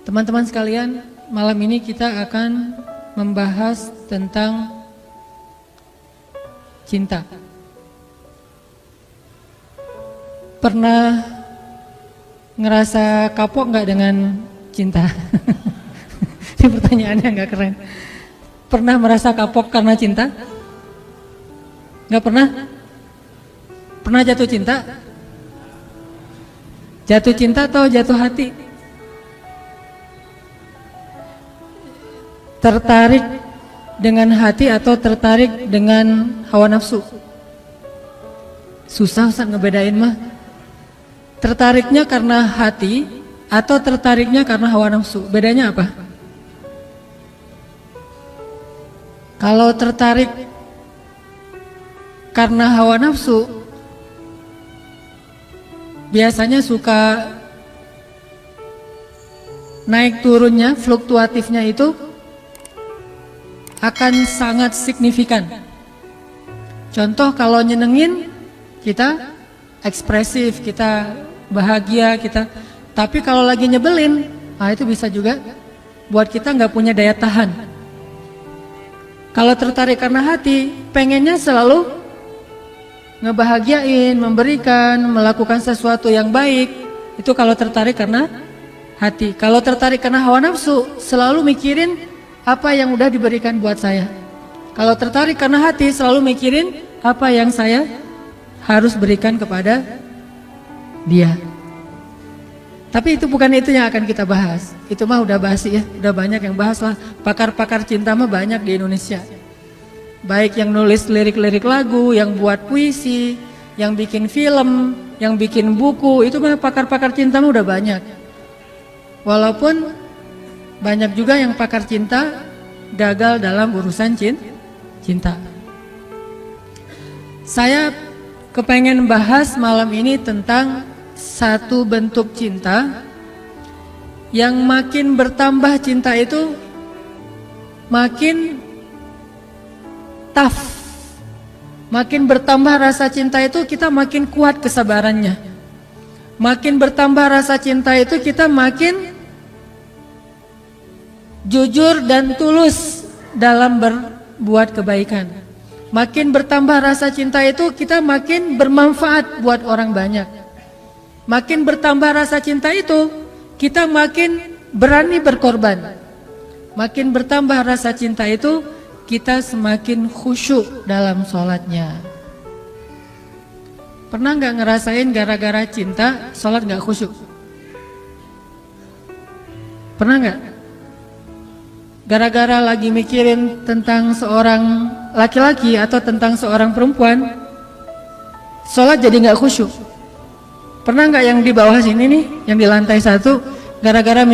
Teman-teman sekalian, malam ini kita akan membahas tentang cinta. Pernah ngerasa kapok nggak dengan cinta? Ini pertanyaannya nggak keren. Pernah merasa kapok karena cinta? Nggak pernah? Pernah jatuh cinta? Jatuh cinta atau jatuh hati? Tertarik dengan hati atau tertarik dengan hawa nafsu? Susah Ustaz ngebedain mah. Tertariknya karena hati atau tertariknya karena hawa nafsu? Bedanya apa? Kalau tertarik karena hawa nafsu, biasanya suka naik turunnya, fluktuatifnya itu akan sangat signifikan. Contoh kalau nyenengin, kita ekspresif, kita bahagia, tapi kalau lagi nyebelin, itu bisa juga buat kita nggak punya daya tahan. Kalau tertarik karena hati, pengennya selalu ngebahagiain, memberikan, melakukan sesuatu yang baik. Itu kalau tertarik karena hati. Kalau tertarik karena hawa nafsu, selalu mikirin apa yang udah diberikan buat saya. Kalau tertarik karena hati, selalu mikirin apa yang saya harus berikan kepada dia. Tapi itu bukan itu yang akan kita bahas. Itu mah udah basi ya, udah banyak yang bahas lah. Pakar-pakar cinta mah banyak di Indonesia. Baik yang nulis lirik-lirik lagu, yang buat puisi, yang bikin film, yang bikin buku, itu mah pakar-pakar cinta mah udah banyak. Walaupun banyak juga yang pakar cinta gagal dalam urusan cinta. Saya kepengen bahas malam ini tentang satu bentuk cinta yang makin bertambah cinta itu makin tough. Makin bertambah rasa cinta itu kita makin kuat kesabarannya. Makin bertambah rasa cinta itu kita makin jujur dan tulus dalam berbuat kebaikan. Makin bertambah rasa cinta itu kita makin bermanfaat buat orang banyak. Makin bertambah rasa cinta itu kita makin berani berkorban. Makin bertambah rasa cinta itu kita semakin khusyuk dalam sholatnya. Pernah nggak ngerasain gara-gara cinta sholat nggak khusyuk? Pernah nggak? Gara-gara lagi mikirin tentang seorang laki-laki atau tentang seorang perempuan, sholat jadi nggak khusyuk. Pernah nggak yang di bawah sini nih, yang di lantai 1, gara-gara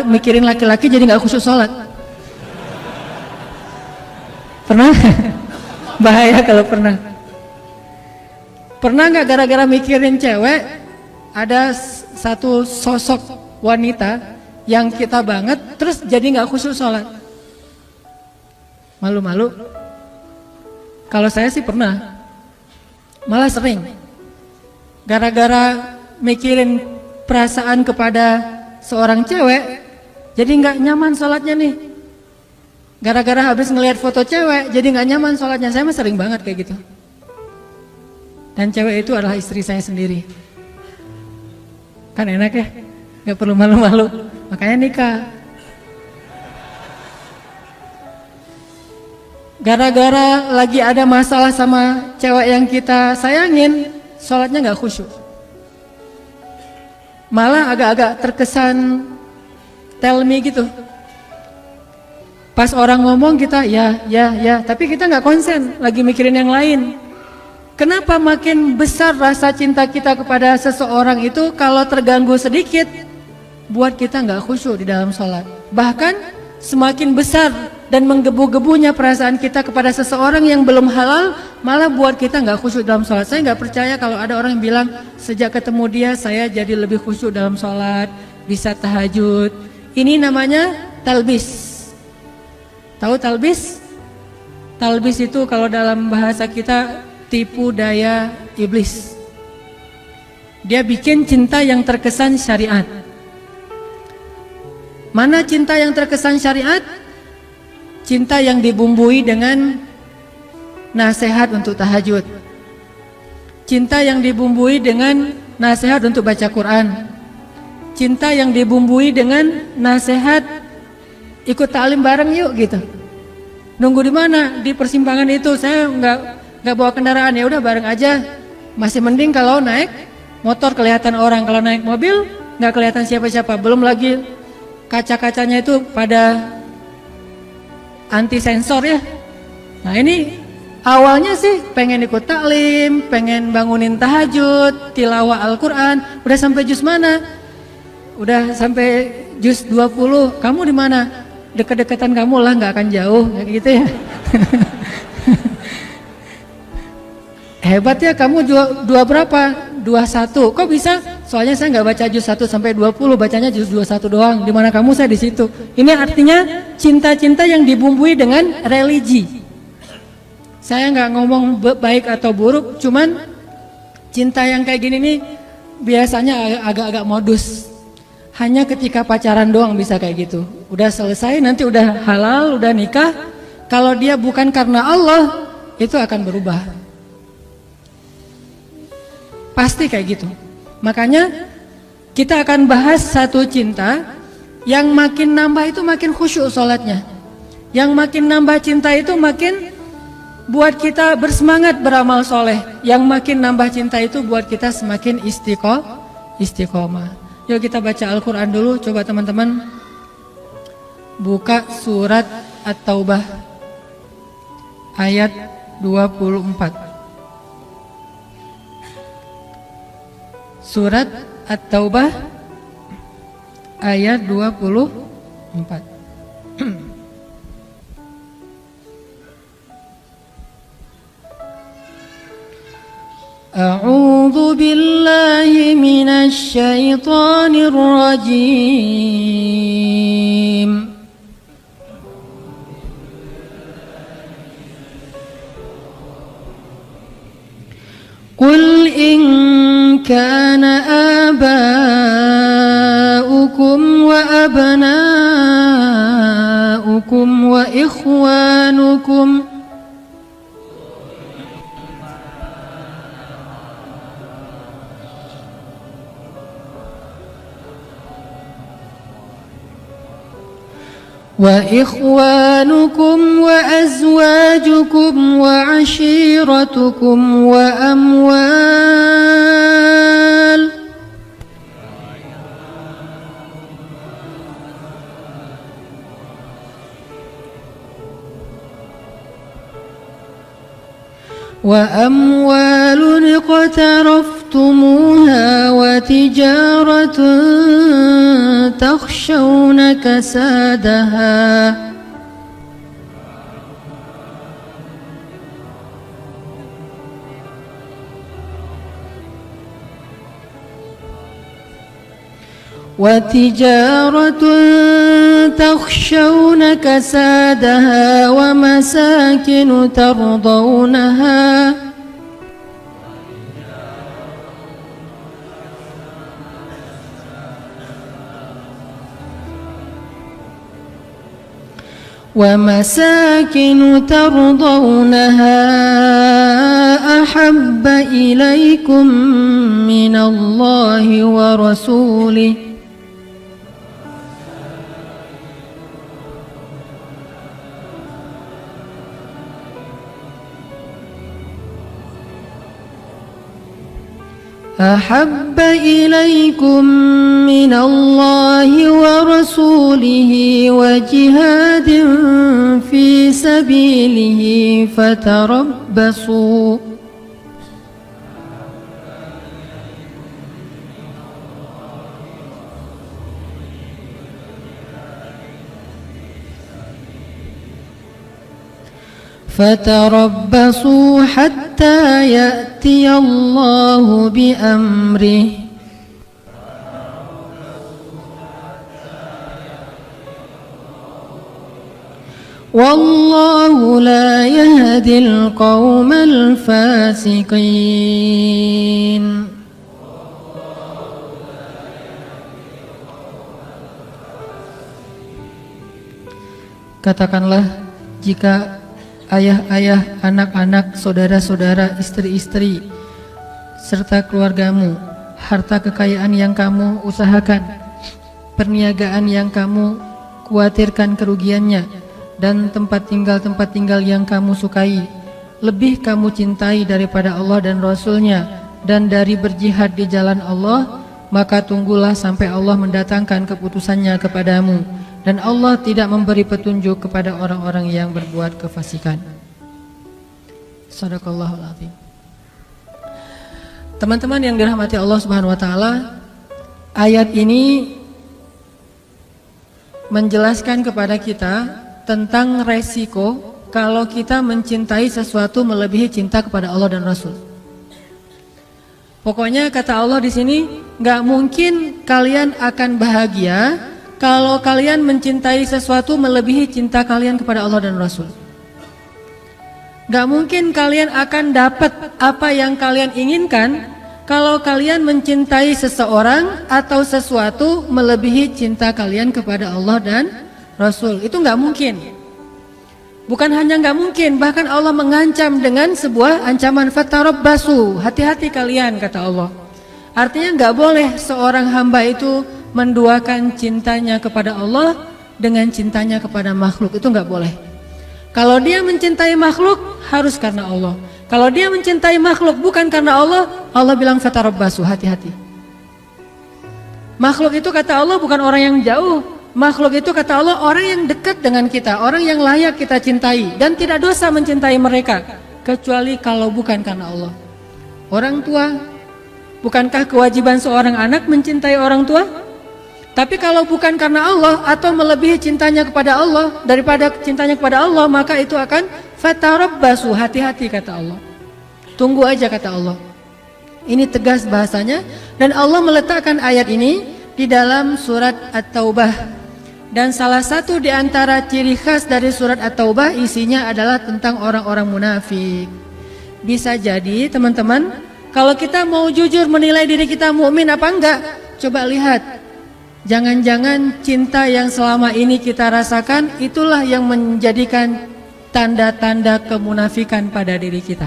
mikirin laki-laki jadi nggak khusyuk sholat? Pernah? Bahaya kalau pernah. Pernah nggak gara-gara mikirin cewek, ada satu sosok wanita yang kita banget, terus jadi nggak khusyuk sholat? Malu-malu? Kalau saya sih pernah, malah sering. Gara-gara mikirin perasaan kepada seorang cewek, jadi nggak nyaman sholatnya nih. Gara-gara habis ngelihat foto cewek, jadi nggak nyaman sholatnya. Saya mah sering banget kayak gitu. Dan cewek itu adalah istri saya sendiri. Kan enak ya, nggak perlu malu-malu. Makanya nikah. Gara-gara lagi ada masalah sama cewek yang kita sayangin, sholatnya nggak khusyuk. Malah agak-agak terkesan tell me gitu. Pas orang ngomong kita ya, tapi kita nggak konsen, lagi mikirin yang lain. Kenapa makin besar rasa cinta kita kepada seseorang itu kalau terganggu sedikit, buat kita nggak khusyuk di dalam sholat. Bahkan semakin besar dan menggebu-gebunya perasaan kita kepada seseorang yang belum halal, malah buat kita nggak khusyuk dalam sholat. Saya nggak percaya kalau ada orang yang bilang sejak ketemu dia saya jadi lebih khusyuk dalam sholat, bisa tahajud. Ini namanya talbis. Tahu talbis? Talbis itu kalau dalam bahasa kita tipu daya iblis. Dia bikin cinta yang terkesan syariat. Mana cinta yang terkesan syariat? Cinta yang dibumbui dengan nasihat untuk tahajud. Cinta yang dibumbui dengan nasihat untuk baca Quran. Cinta yang dibumbui dengan nasihat ikut taklim bareng yuk gitu. Nunggu di mana? Di persimpangan itu. Saya nggak bawa kendaraan, ya udah bareng aja. Masih mending kalau naik motor kelihatan orang, kalau naik mobil nggak kelihatan siapa-siapa. Belum lagi kaca-kacanya itu pada anti sensor ya. Nah ini awalnya sih pengen ikut taklim, pengen bangunin tahajud, tilawah Al-Quran. Udah sampai juz mana? Udah sampai juz 20. Kamu di mana? Deket-deketan kamu lah, nggak akan jauh, kayak gitu ya. Hebat ya, kamu dua berapa? 21. Kok bisa? Soalnya saya nggak baca juz 1 sampai 20, bacanya juz 21 doang. Di mana kamu, saya di situ. Ini artinya cinta-cinta yang dibumbui dengan religi. Saya nggak ngomong baik atau buruk, cuman cinta yang kayak gini nih biasanya agak-agak modus. Hanya ketika pacaran doang bisa kayak gitu. Udah selesai, nanti udah halal, udah nikah. Kalau dia bukan karena Allah, itu akan berubah. Pasti kayak gitu. Makanya kita akan bahas satu cinta yang makin nambah itu makin khusyuk sholatnya. Yang makin nambah cinta itu makin buat kita bersemangat beramal soleh. Yang makin nambah cinta itu buat kita semakin istiqomah. Yuk kita baca Al-Quran dulu. Coba teman-teman buka surat At-Taubah ayat 24. Surat At-Taubah ayat 24. A'udzu billahi minasy syaithanir rajim. Qul in kana aba'ukum wa abna'ukum wa ikhwanukum وإخوانكم وأزواجكم وعشيرتكم وأموال اقترفتموها وتجارة تخشون كسادها ومساكن ترضونها أحب إليكم من الله ورسوله أحب إليكم من الله ورسوله وجهاد في سبيله فتربصوا حتى يأتي الله بأمره والله لا يهدي القوم الفاسقين. Katakanlah, jika ayah-ayah, anak-anak, saudara-saudara, istri-istri, serta keluargamu, harta kekayaan yang kamu usahakan, perniagaan yang kamu khawatirkan kerugiannya, dan tempat tinggal yang kamu sukai, lebih kamu cintai daripada Allah dan Rasul-Nya dan dari berjihad di jalan Allah, maka tunggulah sampai Allah mendatangkan keputusannya kepadamu, dan Allah tidak memberi petunjuk kepada orang-orang yang berbuat kefasikan. Shadaqallahul azim. Teman-teman yang dirahmati Allah Subhanahu wa taala, ayat ini menjelaskan kepada kita tentang resiko kalau kita mencintai sesuatu melebihi cinta kepada Allah dan Rasul. Pokoknya kata Allah di sini, nggak mungkin kalian akan bahagia kalau kalian mencintai sesuatu melebihi cinta kalian kepada Allah dan Rasul. Nggak mungkin kalian akan dapat apa yang kalian inginkan kalau kalian mencintai seseorang atau sesuatu melebihi cinta kalian kepada Allah dan Rasul. Itu nggak mungkin. Bukan hanya nggak mungkin, bahkan Allah mengancam dengan sebuah ancaman, fatarabbasu, hati-hati kalian, kata Allah. Artinya nggak boleh seorang hamba itu menduakan cintanya kepada Allah dengan cintanya kepada makhluk. Itu nggak boleh. Kalau dia mencintai makhluk harus karena Allah. Kalau dia mencintai makhluk bukan karena Allah, Allah bilang fatarabbasu, hati-hati. Makhluk itu kata Allah bukan orang yang jauh. Makhluk itu kata Allah orang yang dekat dengan kita, orang yang layak kita cintai, dan tidak dosa mencintai mereka kecuali kalau bukan karena Allah. Orang tua, bukankah kewajiban seorang anak mencintai orang tua? Tapi kalau bukan karena Allah atau melebihi cintanya kepada Allah daripada cintanya kepada Allah, maka itu akan fatarabbasu, hati-hati kata Allah. Tunggu aja kata Allah. Ini tegas bahasanya, dan Allah meletakkan ayat ini di dalam surat At-Taubah. Dan salah satu di antara ciri khas dari surat At-Taubah isinya adalah tentang orang-orang munafik. Bisa jadi teman-teman, kalau kita mau jujur menilai diri kita mukmin apa enggak, coba lihat. Jangan-jangan cinta yang selama ini kita rasakan itulah yang menjadikan tanda-tanda kemunafikan pada diri kita.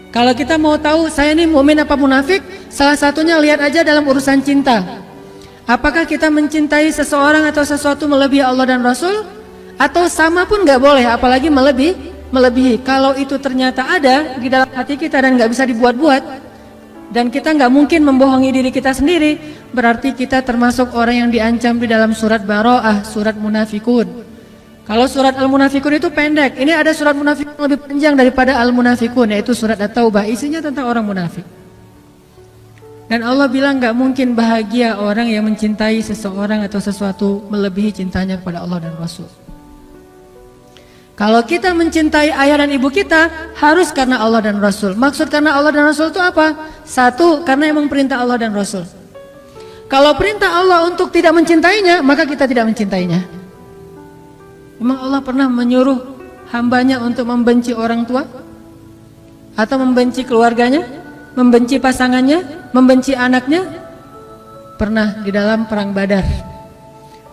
Kalau kita mau tahu saya ini mukmin apa munafik, salah satunya lihat aja dalam urusan cinta. Apakah kita mencintai seseorang atau sesuatu melebihi Allah dan Rasul? Atau sama pun nggak boleh, apalagi melebihi. Kalau itu ternyata ada di dalam hati kita dan nggak bisa dibuat-buat, dan kita nggak mungkin membohongi diri kita sendiri, berarti kita termasuk orang yang diancam di dalam surat Bara'ah, surat Munafikun. Kalau surat Al-Munafikun itu pendek, ini ada surat Munafikun lebih panjang daripada Al-Munafikun, yaitu surat At-Taubah, isinya tentang orang munafik. Dan Allah bilang gak mungkin bahagia orang yang mencintai seseorang atau sesuatu melebihi cintanya kepada Allah dan Rasul. Kalau kita mencintai ayah dan ibu kita, harus karena Allah dan Rasul. Maksud karena Allah dan Rasul itu apa? Satu, karena emang perintah Allah dan Rasul. Kalau perintah Allah untuk tidak mencintainya, maka kita tidak mencintainya. Memang Allah pernah menyuruh hambanya untuk membenci orang tua? Atau membenci keluarganya? Membenci pasangannya? Membenci anaknya? Pernah di dalam perang Badar.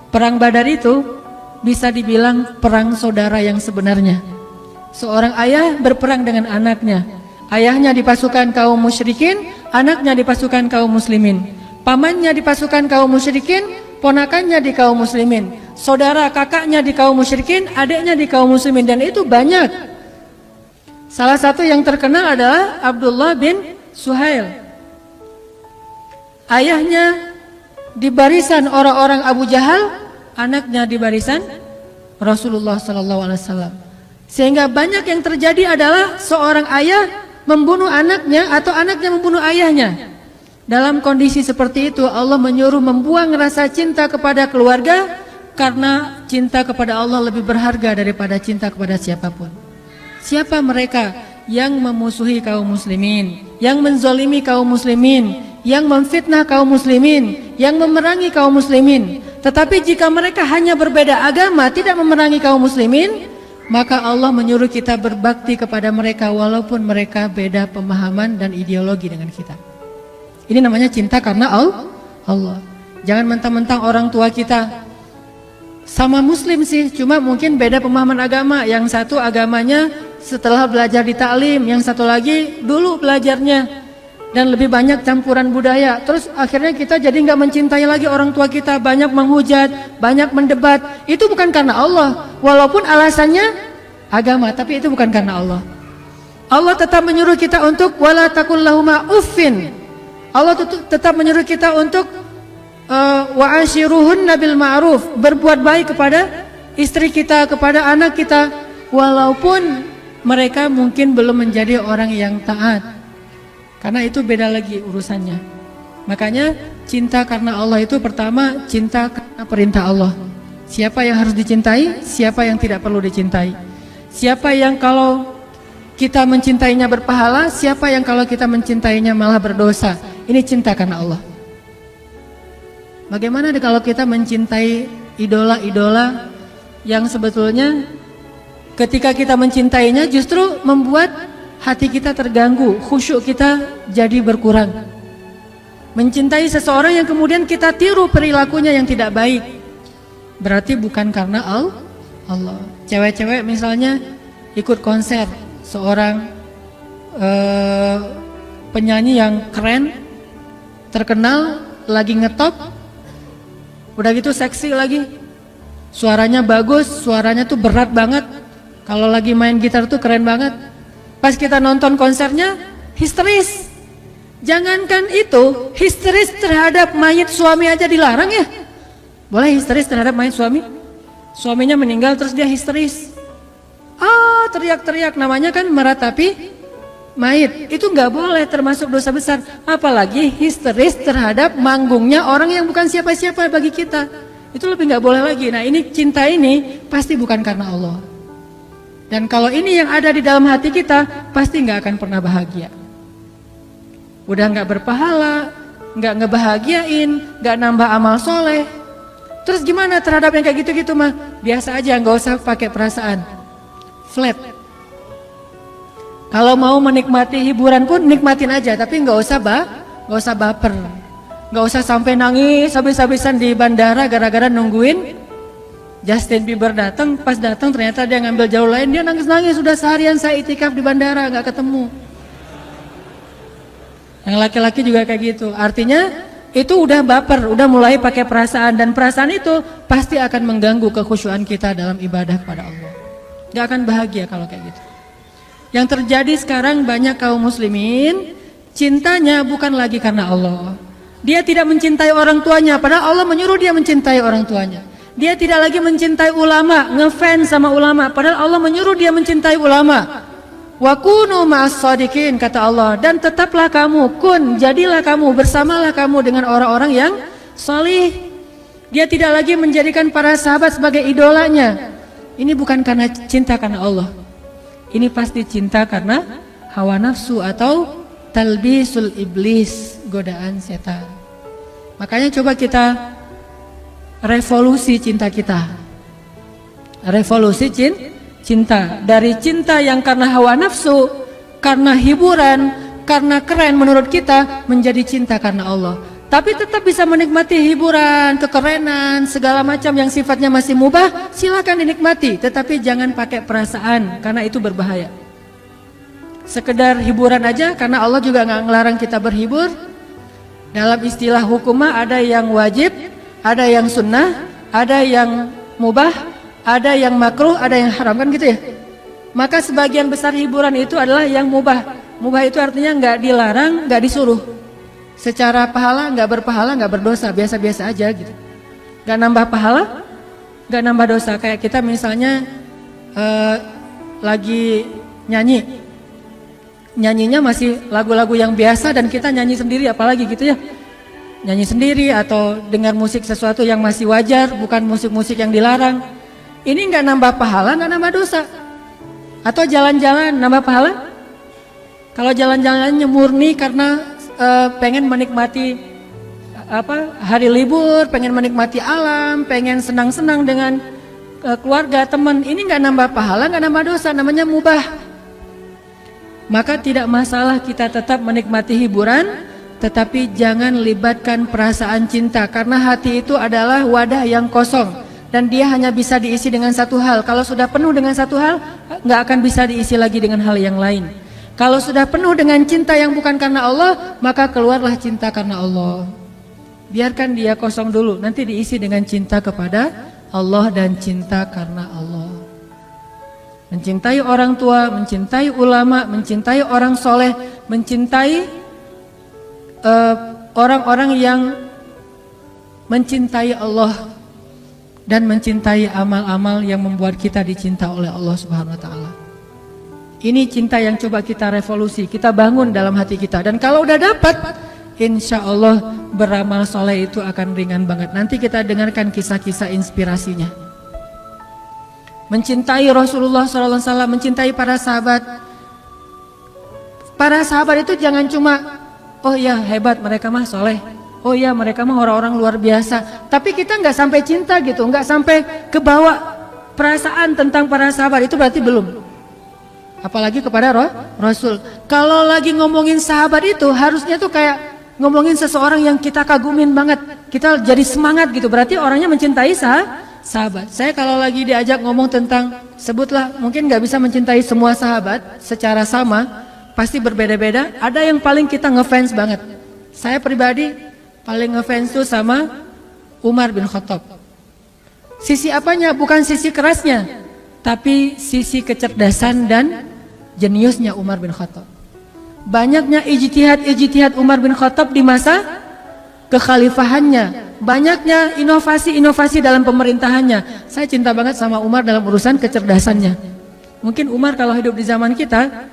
Perang Badar itu bisa dibilang perang saudara yang sebenarnya. Seorang ayah berperang dengan anaknya. Ayahnya di pasukan kaum musyrikin, anaknya di pasukan kaum muslimin. Pamannya di pasukan kaum musyrikin, ponakannya di kaum muslimin. Saudara kakaknya di kaum musyrikin, adiknya di kaum muslimin, dan itu banyak. Salah satu yang terkenal adalah Abdullah bin Suhail. Ayahnya di barisan orang-orang Abu Jahal, anaknya di barisan Rasulullah SAW. Sehingga banyak yang terjadi adalah seorang ayah membunuh anaknya atau anaknya membunuh ayahnya. Dalam kondisi seperti itu Allah menyuruh membuang rasa cinta kepada keluarga, karena cinta kepada Allah lebih berharga daripada cinta kepada siapapun. Siapa mereka yang memusuhi kaum muslimin, yang menzolimi kaum muslimin, yang memfitnah kaum muslimin, yang memerangi kaum muslimin? Tetapi jika mereka hanya berbeda agama, tidak memerangi kaum muslimin, maka Allah menyuruh kita berbakti kepada mereka walaupun mereka beda pemahaman dan ideologi dengan kita. Ini namanya cinta karena Allah. Jangan mentang-mentang orang tua kita Sama muslim sih, cuma mungkin beda pemahaman agama. Yang satu agamanya setelah belajar di taklim, yang satu lagi dulu belajarnya dan lebih banyak campuran budaya. Terus akhirnya kita jadi nggak mencintai lagi orang tua kita, banyak menghujat, banyak mendebat. Itu bukan karena Allah, walaupun alasannya agama, tapi itu bukan karena Allah. Allah tetap menyuruh kita untuk wala taqul lahuma uffin. Allah tetap menyuruh kita untuk wa ashiruhunna bil ma'ruf, berbuat baik kepada istri kita, kepada anak kita, walaupun mereka mungkin belum menjadi orang yang taat. Karena itu beda lagi urusannya. Makanya cinta karena Allah itu pertama cinta karena perintah Allah. Siapa yang harus dicintai, siapa yang tidak perlu dicintai. Siapa yang kalau kita mencintainya berpahala, siapa yang kalau kita mencintainya malah berdosa. Ini cinta karena Allah. Bagaimana kalau kita mencintai idola-idola yang sebetulnya ketika kita mencintainya justru membuat hati kita terganggu, khusyuk kita jadi berkurang. Mencintai seseorang yang kemudian kita tiru perilakunya yang tidak baik, berarti bukan karena Allah. Cewek-cewek misalnya ikut konser seorang penyanyi yang keren, terkenal, lagi ngetop, udah gitu seksi lagi, suaranya bagus, suaranya tuh berat banget, kalau lagi main gitar tuh keren banget. Pas kita nonton konsernya histeris. Jangankan itu, histeris terhadap mayit suami aja dilarang ya. Boleh histeris terhadap mayit suami? Suaminya meninggal terus dia histeris, teriak-teriak, namanya kan meratapi mayit. Itu nggak boleh, termasuk dosa besar. Apalagi histeris terhadap manggungnya orang yang bukan siapa-siapa bagi kita. Itu lebih nggak boleh lagi. Nah ini cinta ini pasti bukan karena Allah. Dan kalau ini yang ada di dalam hati kita, pasti nggak akan pernah bahagia. Udah nggak berpahala, nggak ngebahagiain, nggak nambah amal soleh. Terus gimana terhadap yang kayak gitu-gitu mah? Biasa aja, nggak usah pakai perasaan. Flat. Kalau mau menikmati hiburan pun nikmatin aja, tapi nggak usah baper, nggak usah sampai nangis habis-habisan di bandara gara-gara nungguin Justin Bieber datang. Pas datang ternyata dia ngambil jalur lain, dia nangis-nangis. Sudah seharian saya itikaf di bandara nggak ketemu. Yang laki-laki juga kayak gitu. Artinya itu udah baper, udah mulai pakai perasaan, dan perasaan itu pasti akan mengganggu kekhusyuan kita dalam ibadah kepada Allah. Nggak akan bahagia kalau kayak gitu. Yang terjadi sekarang banyak kaum muslimin cintanya bukan lagi karena Allah. Dia tidak mencintai orang tuanya, padahal Allah menyuruh dia mencintai orang tuanya. Dia tidak lagi mencintai ulama, ngefans sama ulama, padahal Allah menyuruh dia mencintai ulama. Wa kunu ma'as shadiqin, kata Allah, dan tetaplah kamu, jadilah kamu, bersamalah kamu dengan orang-orang yang salih. Dia tidak lagi menjadikan para sahabat sebagai idolanya. Ini bukan karena cinta karena Allah. Ini pasti cinta karena hawa nafsu atau talbisul iblis, godaan setan. Makanya coba kita revolusi cinta kita. Revolusi cinta. Dari cinta yang karena hawa nafsu, karena hiburan, karena keren menurut kita, menjadi cinta karena Allah. Tapi tetap bisa menikmati hiburan, kekerenan, segala macam yang sifatnya masih mubah, silakan dinikmati. Tetapi jangan pakai perasaan, karena itu berbahaya. Sekedar hiburan aja, karena Allah juga nggak ngelarang kita berhibur. Dalam istilah hukumah ada yang wajib, ada yang sunnah, ada yang mubah, ada yang makruh, ada yang haram, kan gitu ya. Maka sebagian besar hiburan itu adalah yang mubah. Mubah itu artinya nggak dilarang, nggak disuruh. Secara pahala nggak berpahala, nggak berdosa, biasa-biasa aja gitu. Nggak nambah pahala, nggak nambah dosa. Kayak kita misalnya lagi nyanyinya masih lagu-lagu yang biasa dan kita nyanyi sendiri, apalagi gitu ya. Nyanyi sendiri atau dengar musik sesuatu yang masih wajar, bukan musik-musik yang dilarang. Ini nggak nambah pahala, nggak nambah dosa. Atau jalan-jalan nambah pahala? Kalau jalan-jalannya murni karena pengen menikmati hari libur, pengen menikmati alam, pengen senang-senang dengan keluarga, teman, ini nggak nambah pahala, nggak nambah dosa, namanya mubah. Maka tidak masalah kita tetap menikmati hiburan, tetapi jangan libatkan perasaan cinta, karena hati itu adalah wadah yang kosong dan dia hanya bisa diisi dengan satu hal. Kalau sudah penuh dengan satu hal, nggak akan bisa diisi lagi dengan hal yang lain. Kalau sudah penuh dengan cinta yang bukan karena Allah, maka keluarlah cinta karena Allah. Biarkan dia kosong dulu, nanti diisi dengan cinta kepada Allah dan cinta karena Allah. Mencintai orang tua, mencintai ulama, mencintai orang soleh, mencintai orang-orang yang mencintai Allah dan mencintai amal-amal yang membuat kita dicinta oleh Allah Subhanahu wa taala. Ini cinta yang coba kita revolusi, kita bangun dalam hati kita. Dan kalau udah dapat, insya Allah beramal soleh itu akan ringan banget. Nanti kita dengarkan kisah-kisah inspirasinya. Mencintai Rasulullah SAW, mencintai para sahabat. Para sahabat itu jangan cuma, oh ya hebat mereka mah soleh, oh iya mereka mah orang-orang luar biasa. Tapi kita nggak sampai cinta gitu, nggak sampai kebawa perasaan tentang para sahabat, itu berarti belum. Apalagi kepada Rasul. Kalau lagi ngomongin sahabat itu harusnya tuh kayak ngomongin seseorang yang kita kagumin banget, kita jadi semangat gitu. Berarti orangnya mencintai sahabat. Saya kalau lagi diajak ngomong tentang, sebutlah, mungkin nggak bisa mencintai semua sahabat secara sama, pasti berbeda-beda. Ada yang paling kita ngefans banget. Saya pribadi paling ngefans tuh sama Umar bin Khattab. Sisi apanya? Bukan sisi kerasnya, tapi sisi kecerdasan dan jeniusnya Umar bin Khattab. Banyaknya ijtihad Umar bin Khattab di masa kekhalifahannya. Banyaknya inovasi dalam pemerintahannya. Saya cinta banget sama Umar dalam urusan kecerdasannya. Mungkin Umar kalau hidup di zaman kita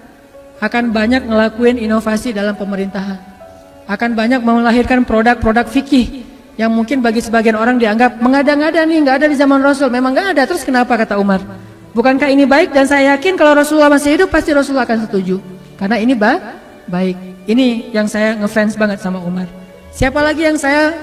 akan banyak ngelakuin inovasi dalam pemerintahan. Akan banyak melahirkan produk-produk fikih yang mungkin bagi sebagian orang dianggap mengada-ngada nih, nggak ada di zaman Rasul. Memang nggak ada, terus kenapa kata Umar? Bukankah ini baik? Dan saya yakin kalau Rasulullah masih hidup pasti Rasulullah akan setuju. Karena ini baik. Ini yang saya ngefans banget sama Umar. Siapa lagi yang saya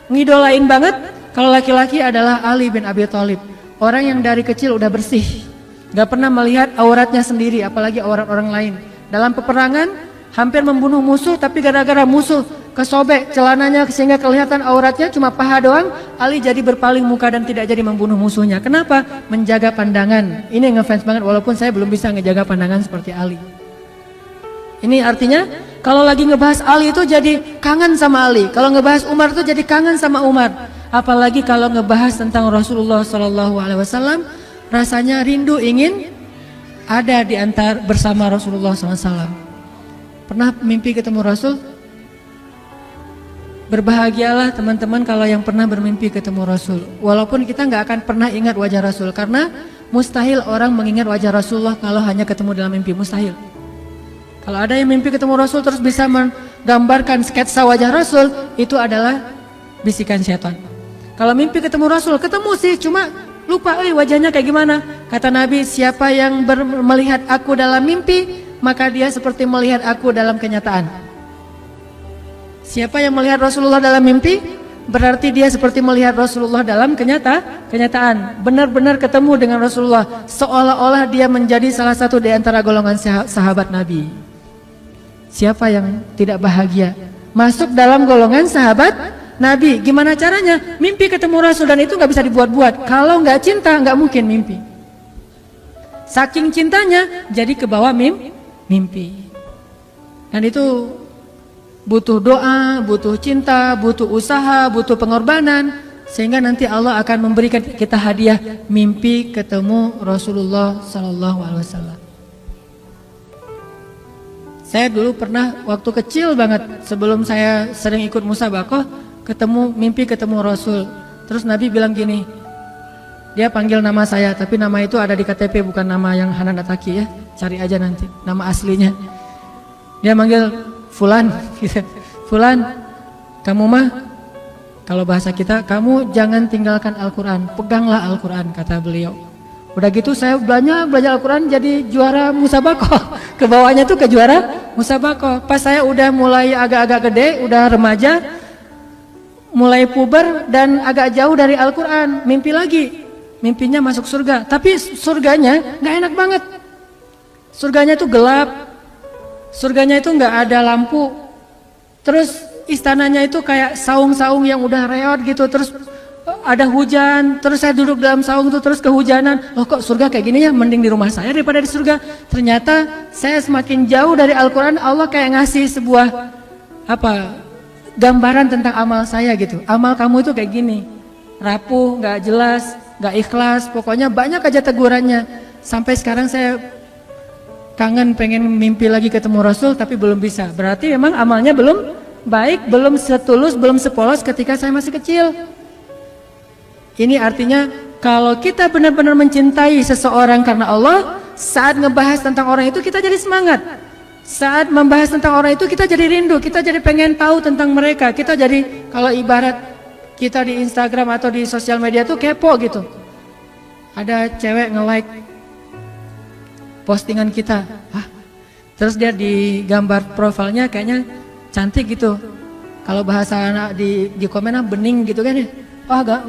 ngidolain banget? Kalau laki-laki adalah Ali bin Abi Thalib. Orang yang dari kecil udah bersih, nggak pernah melihat auratnya sendiri, apalagi aurat orang lain. Dalam peperangan hampir membunuh musuh, tapi gara-gara musuh kesobek celananya sehingga kelihatan auratnya cuma paha doang, Ali jadi berpaling muka dan tidak jadi membunuh musuhnya. Kenapa? Menjaga pandangan. Ini ngefans banget, walaupun saya belum bisa ngejaga pandangan seperti Ali. Ini artinya kalau lagi ngebahas Ali itu jadi kangen sama Ali, kalau ngebahas Umar itu jadi kangen sama Umar. Apalagi kalau ngebahas tentang Rasulullah SAW, rasanya rindu ingin ada di antara bersama Rasulullah SAW. Pernah mimpi ketemu Rasul? Berbahagialah teman-teman kalau yang pernah bermimpi ketemu Rasul. Walaupun kita nggak akan pernah ingat wajah Rasul, karena mustahil orang mengingat wajah Rasulullah kalau hanya ketemu dalam mimpi, mustahil. Kalau ada yang mimpi ketemu Rasul terus bisa menggambarkan sketsa wajah Rasul, itu adalah bisikan syaitan. Kalau mimpi ketemu Rasul, ketemu sih, cuma lupa wajahnya kayak gimana. Kata Nabi, siapa yang melihat aku dalam mimpi, maka dia seperti melihat aku dalam kenyataan. Siapa yang melihat Rasulullah dalam mimpi, berarti dia seperti melihat Rasulullah dalam kenyataan. Benar-benar ketemu dengan Rasulullah, seolah-olah dia menjadi salah satu di antara golongan sahabat Nabi. Siapa yang tidak bahagia masuk dalam golongan sahabat Nabi? Gimana caranya? Mimpi ketemu Rasul, dan itu nggak bisa dibuat-buat. Kalau nggak cinta, nggak mungkin mimpi. Saking cintanya, jadi ke bawah mimpi. Dan itu butuh doa, butuh cinta, butuh usaha, butuh pengorbanan, sehingga nanti Allah akan memberikan kita hadiah mimpi ketemu Rasulullah SAW. Saya dulu pernah waktu kecil banget, sebelum saya sering ikut musabaqah, mimpi ketemu Rasul. Terus Nabi bilang gini, dia panggil nama saya, tapi nama itu ada di KTP, bukan nama yang Hanan Ataki ya. Cari aja nanti nama aslinya. Dia manggil Fulan gitu. Fulan, kamu mah, kalau bahasa kita, kamu jangan tinggalkan Al-Quran, peganglah Al-Quran, kata beliau. Udah gitu saya belajar Al-Quran, jadi juara musabaqah. Kebawahnya tuh ke juara musabaqah. Pas saya udah mulai agak-agak gede, udah remaja, mulai puber dan agak jauh dari Al-Quran, mimpi lagi. Mimpinya masuk surga, tapi surganya gak enak banget. Surganya itu gelap, surganya itu gak ada lampu. Terus istananya itu kayak saung-saung yang udah reot gitu. Terus ada hujan, terus saya duduk dalam saung tuh terus kehujanan. Loh kok surga kayak gini ya, mending di rumah saya daripada di surga. Ternyata saya semakin jauh dari Al-Quran, Allah kayak ngasih sebuah gambaran tentang amal saya gitu. Amal kamu itu kayak gini, rapuh, gak jelas, gak ikhlas, pokoknya banyak aja tegurannya. Sampai sekarang saya kangen pengen mimpi lagi ketemu Rasul tapi belum bisa. Berarti memang amalnya belum baik, belum setulus, belum sepolos ketika saya masih kecil. Ini artinya kalau kita benar-benar mencintai seseorang karena Allah, saat ngebahas tentang orang itu kita jadi semangat. Saat membahas tentang orang itu kita jadi rindu, kita jadi pengen tahu tentang mereka. Kita jadi, kalau ibarat kita di Instagram atau di sosial media tuh kepo gitu. Ada cewek nge-like postingan kita, terus dia di gambar profilnya kayaknya cantik gitu. Kalau bahasa anak di komennya bening gitu kan ya.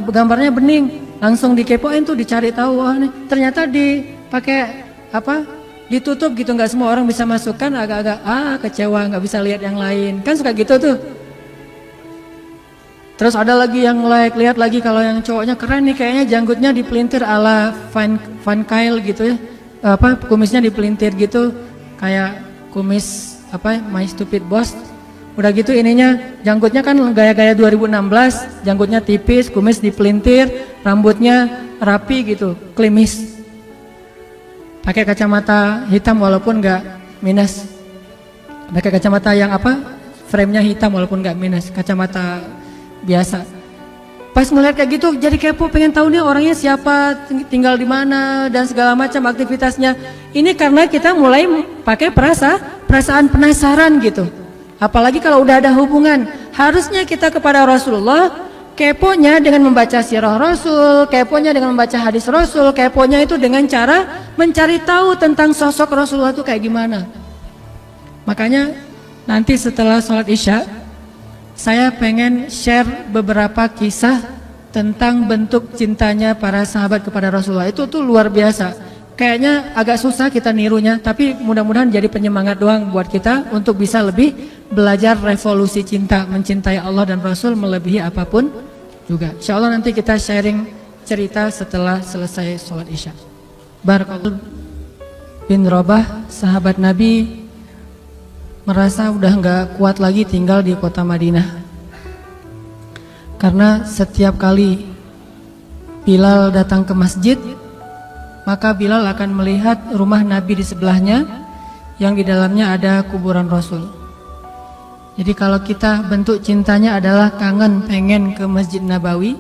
Gambarnya bening, langsung dikepoin tuh, dicari tahu. Nih ternyata dipakai ditutup gitu, nggak semua orang bisa masukkan. Agak-agak kecewa, nggak bisa lihat yang lain, kan suka gitu tuh. Terus ada lagi yang lihat lagi kalau yang cowoknya keren nih, kayaknya janggutnya dipelintir ala Van Kyle gitu ya, kumisnya dipelintir gitu kayak kumis My Stupid Boss. Udah gitu ininya, janggutnya kan gaya-gaya 2016, janggutnya tipis, kumis dipelintir, rambutnya rapi gitu, klimis. Pakai kacamata hitam walaupun nggak minus. Pakai kacamata yang frame-nya hitam walaupun nggak minus, kacamata biasa. Pas ngeliat kayak gitu jadi kepo, pengen tahu nih orangnya siapa, tinggal di mana dan segala macam aktivitasnya. Ini karena kita mulai pakai perasaan penasaran gitu. Apalagi kalau udah ada hubungan, harusnya kita kepada Rasulullah keponya dengan membaca sirah Rasul, keponya dengan membaca hadis Rasul, keponya itu dengan cara mencari tahu tentang sosok Rasulullah itu kayak gimana. Makanya nanti setelah sholat Isya, saya pengen share beberapa kisah tentang bentuk cintanya para sahabat kepada Rasulullah. Itu tuh luar biasa. Kayaknya agak susah kita nirunya, tapi mudah-mudahan jadi penyemangat doang buat kita untuk bisa lebih belajar revolusi cinta, mencintai Allah dan Rasul melebihi apapun juga. Insya Allah nanti kita sharing cerita setelah selesai sholat Isya. Barakallahu bin Rabah, sahabat Nabi, merasa udah nggak kuat lagi tinggal di kota Madinah. Karena setiap kali Bilal datang ke masjid, maka Bilal akan melihat rumah Nabi di sebelahnya yang di dalamnya ada kuburan Rasul. Jadi kalau kita bentuk cintanya adalah kangen pengen ke Masjid Nabawi,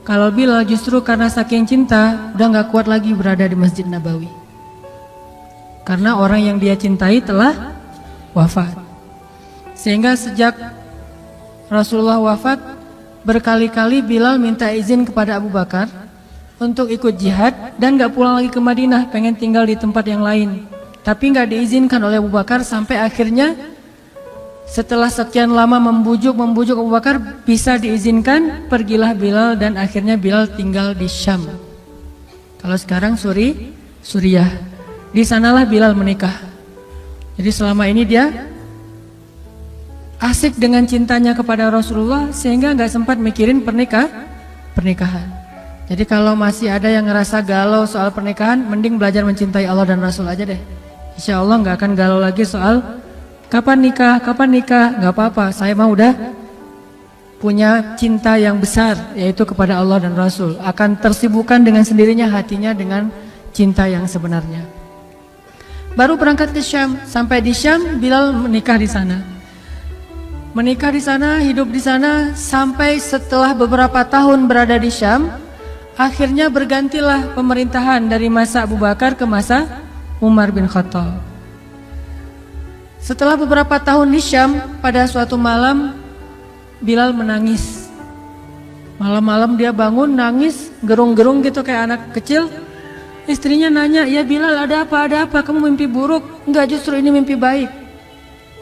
kalau Bilal justru karena saking cinta udah gak kuat lagi berada di Masjid Nabawi. Karena orang yang dia cintai telah wafat. Sehingga sejak Rasulullah wafat, berkali-kali Bilal minta izin kepada Abu Bakar untuk ikut jihad dan gak pulang lagi ke Madinah, pengen tinggal di tempat yang lain. Tapi gak diizinkan oleh Abu Bakar, sampai akhirnya setelah sekian lama membujuk Abu Bakar bisa diizinkan, pergilah Bilal dan akhirnya Bilal tinggal di Syam. Kalau sekarang Suriah. Di sanalah Bilal menikah. Jadi selama ini dia asik dengan cintanya kepada Rasulullah sehingga gak sempat mikirin pernikahan. Jadi kalau masih ada yang ngerasa galau soal pernikahan, mending belajar mencintai Allah dan Rasul aja deh. Insya Allah gak akan galau lagi soal kapan nikah, gak apa-apa. Saya mah udah punya cinta yang besar, yaitu kepada Allah dan Rasul. Akan tersibukkan dengan sendirinya hatinya dengan cinta yang sebenarnya. Baru berangkat ke Syam, sampai di Syam Bilal menikah di sana. Menikah di sana, hidup di sana, sampai setelah beberapa tahun berada di Syam, akhirnya bergantilah pemerintahan dari masa Abu Bakar ke masa Umar bin Khattab. Setelah beberapa tahun di Syam, pada suatu malam Bilal menangis. Malam-malam dia bangun nangis, gerung-gerung gitu kayak anak kecil. Istrinya nanya, "Ya Bilal, ada apa? Ada apa? Kamu mimpi buruk?" "Enggak, justru ini mimpi baik."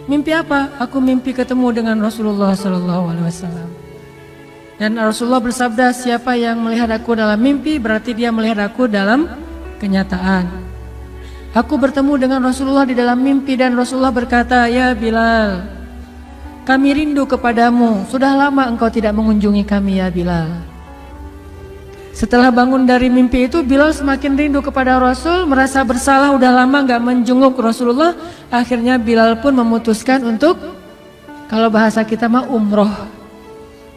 "Mimpi apa?" "Aku mimpi ketemu dengan Rasulullah SAW." Dan Rasulullah bersabda, "Siapa yang melihat aku dalam mimpi, berarti dia melihat aku dalam kenyataan." Aku bertemu dengan Rasulullah di dalam mimpi dan Rasulullah berkata, "Ya Bilal, kami rindu kepadamu. Sudah lama engkau tidak mengunjungi kami ya Bilal." Setelah bangun dari mimpi itu, Bilal semakin rindu kepada Rasul, merasa bersalah udah lama gak menjenguk Rasulullah. Akhirnya Bilal pun memutuskan untuk, kalau bahasa kita mah umroh,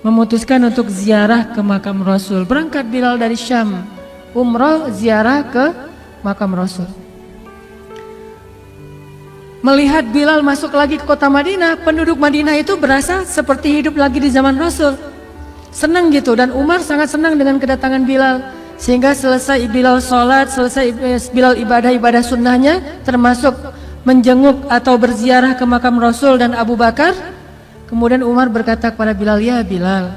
memutuskan untuk ziarah ke makam Rasul. Berangkat Bilal dari Syam, umroh ziarah ke makam Rasul. Melihat Bilal masuk lagi ke kota Madinah, penduduk Madinah itu berasa seperti hidup lagi di zaman Rasul. Senang gitu, dan Umar sangat senang dengan kedatangan Bilal. Sehingga selesai Bilal sholat, selesai Bilal ibadah-ibadah sunnahnya, termasuk menjenguk atau berziarah ke makam Rasul dan Abu Bakar. Kemudian Umar berkata kepada Bilal, "Ya Bilal,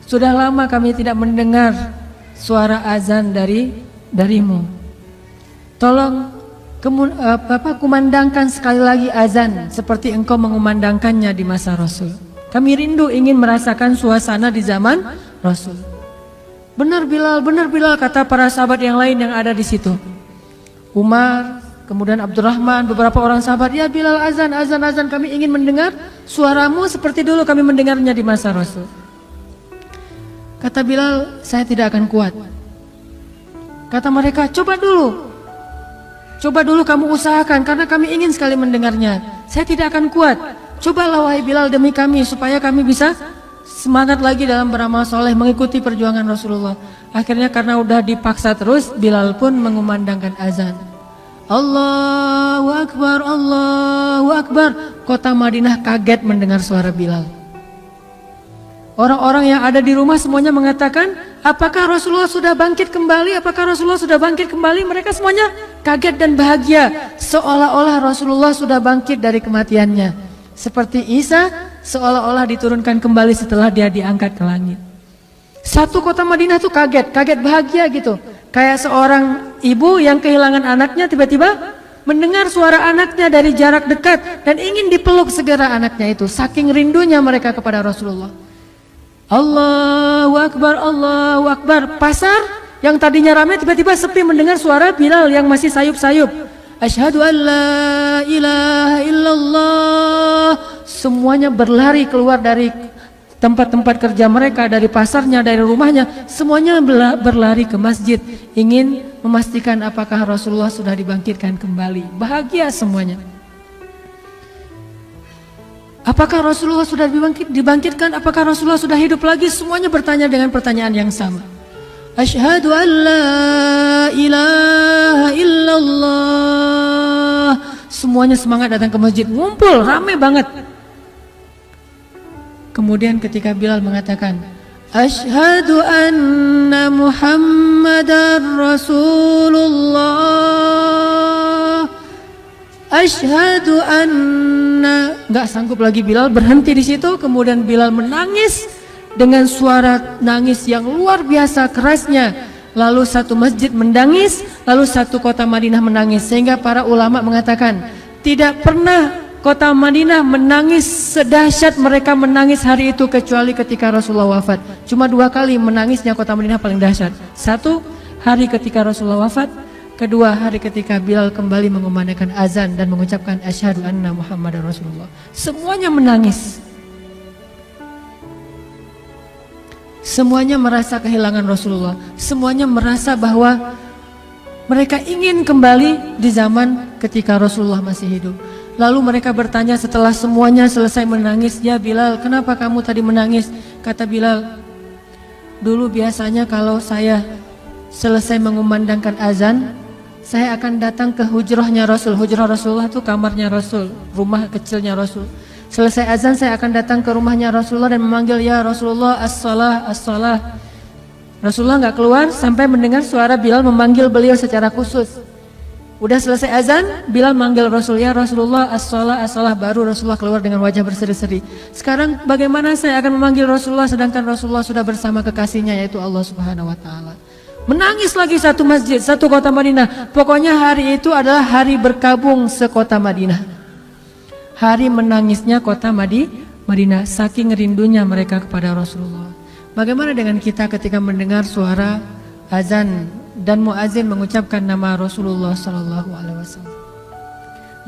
sudah lama kami tidak mendengar suara azan darimu. Tolong kumandangkan sekali lagi azan seperti engkau mengumandangkannya di masa Rasul. Kami rindu ingin merasakan suasana di zaman Rasul." Benar Bilal, kata para sahabat yang lain yang ada di situ. Umar, kemudian Abdurrahman, beberapa orang sahabat, "Ya Bilal, azan, kami ingin mendengar suaramu seperti dulu kami mendengarnya di masa Rasul." Kata Bilal, "Saya tidak akan kuat." Kata mereka, coba dulu kamu usahakan karena kami ingin sekali mendengarnya. "Saya tidak akan kuat. Cobalah wahai Bilal demi kami supaya kami bisa semangat lagi dalam beramal soleh mengikuti perjuangan Rasulullah." Akhirnya karena udah dipaksa terus, Bilal pun mengumandangkan azan. Allahu Akbar, Allahu Akbar. Kota Madinah kaget mendengar suara Bilal. Orang-orang yang ada di rumah semuanya mengatakan, "Apakah Rasulullah sudah bangkit kembali? Apakah Rasulullah sudah bangkit kembali?" Mereka semuanya kaget dan bahagia, seolah-olah Rasulullah sudah bangkit dari kematiannya. Seperti Isa seolah-olah diturunkan kembali setelah dia diangkat ke langit. Satu kota Madinah tuh kaget bahagia gitu. Kayak seorang ibu yang kehilangan anaknya tiba-tiba mendengar suara anaknya dari jarak dekat dan ingin dipeluk segera anaknya itu. Saking rindunya mereka kepada Rasulullah. Allahu Akbar, Allahu Akbar. Pasar yang tadinya ramai tiba-tiba sepi mendengar suara Bilal yang masih sayup-sayup. Asyhadu an la ilaha illallah. Semuanya berlari keluar dari tempat-tempat kerja mereka, dari pasarnya, dari rumahnya. Semuanya berlari ke masjid, ingin memastikan apakah Rasulullah sudah dibangkitkan kembali. Bahagia semuanya. Apakah Rasulullah sudah dibangkitkan? Apakah Rasulullah sudah hidup lagi? Semuanya bertanya dengan pertanyaan yang sama. Asyhadu an la ilaha illallah. Semuanya semangat datang ke masjid, ngumpul, ramai banget. Kemudian ketika Bilal mengatakan, Asyhadu anna Muhammadar Rasulullah. Asyhadu anna. Nggak sanggup lagi Bilal, berhenti di situ. Kemudian Bilal menangis dengan suara nangis yang luar biasa kerasnya. Lalu satu masjid menangis, lalu satu kota Madinah menangis. Sehingga para ulama mengatakan, tidak pernah kota Madinah menangis sedahsyat mereka menangis hari itu kecuali ketika Rasulullah wafat. Cuma 2 kali menangisnya kota Madinah paling dahsyat. 1 hari ketika Rasulullah wafat, 2 hari ketika Bilal kembali mengumandangkan azan dan mengucapkan asyhadu anna Muhammadar Rasulullah. Semuanya menangis. Semuanya merasa kehilangan Rasulullah. Semuanya merasa bahwa mereka ingin kembali di zaman ketika Rasulullah masih hidup. Lalu mereka bertanya setelah semuanya selesai menangis, "Ya Bilal, kenapa kamu tadi menangis?" Kata Bilal, "Dulu biasanya kalau saya selesai mengumandangkan azan, saya akan datang ke hujrahnya Rasul." Hujrah Rasulullah itu kamarnya Rasul, rumah kecilnya Rasul. Selesai azan saya akan datang ke rumahnya Rasulullah dan memanggil, "Ya Rasulullah, as-salah, as-salah." Rasulullah nggak keluar sampai mendengar suara Bilal memanggil beliau secara khusus. Udah selesai azan, Bilal manggil Rasul, "Ya Rasulullah, as-salah, as-salah." Baru Rasulullah keluar dengan wajah berseri-seri. Sekarang bagaimana saya akan memanggil Rasulullah sedangkan Rasulullah sudah bersama kekasihnya yaitu Allah Subhanahu wa taala. Menangis lagi satu masjid, satu kota Madinah. Pokoknya hari itu adalah hari berkabung sekota Madinah. Hari menangisnya kota Madinah, saking rindunya mereka kepada Rasulullah. Bagaimana dengan kita ketika mendengar suara azan dan muazin mengucapkan nama Rasulullah sallallahu alaihi wasallam?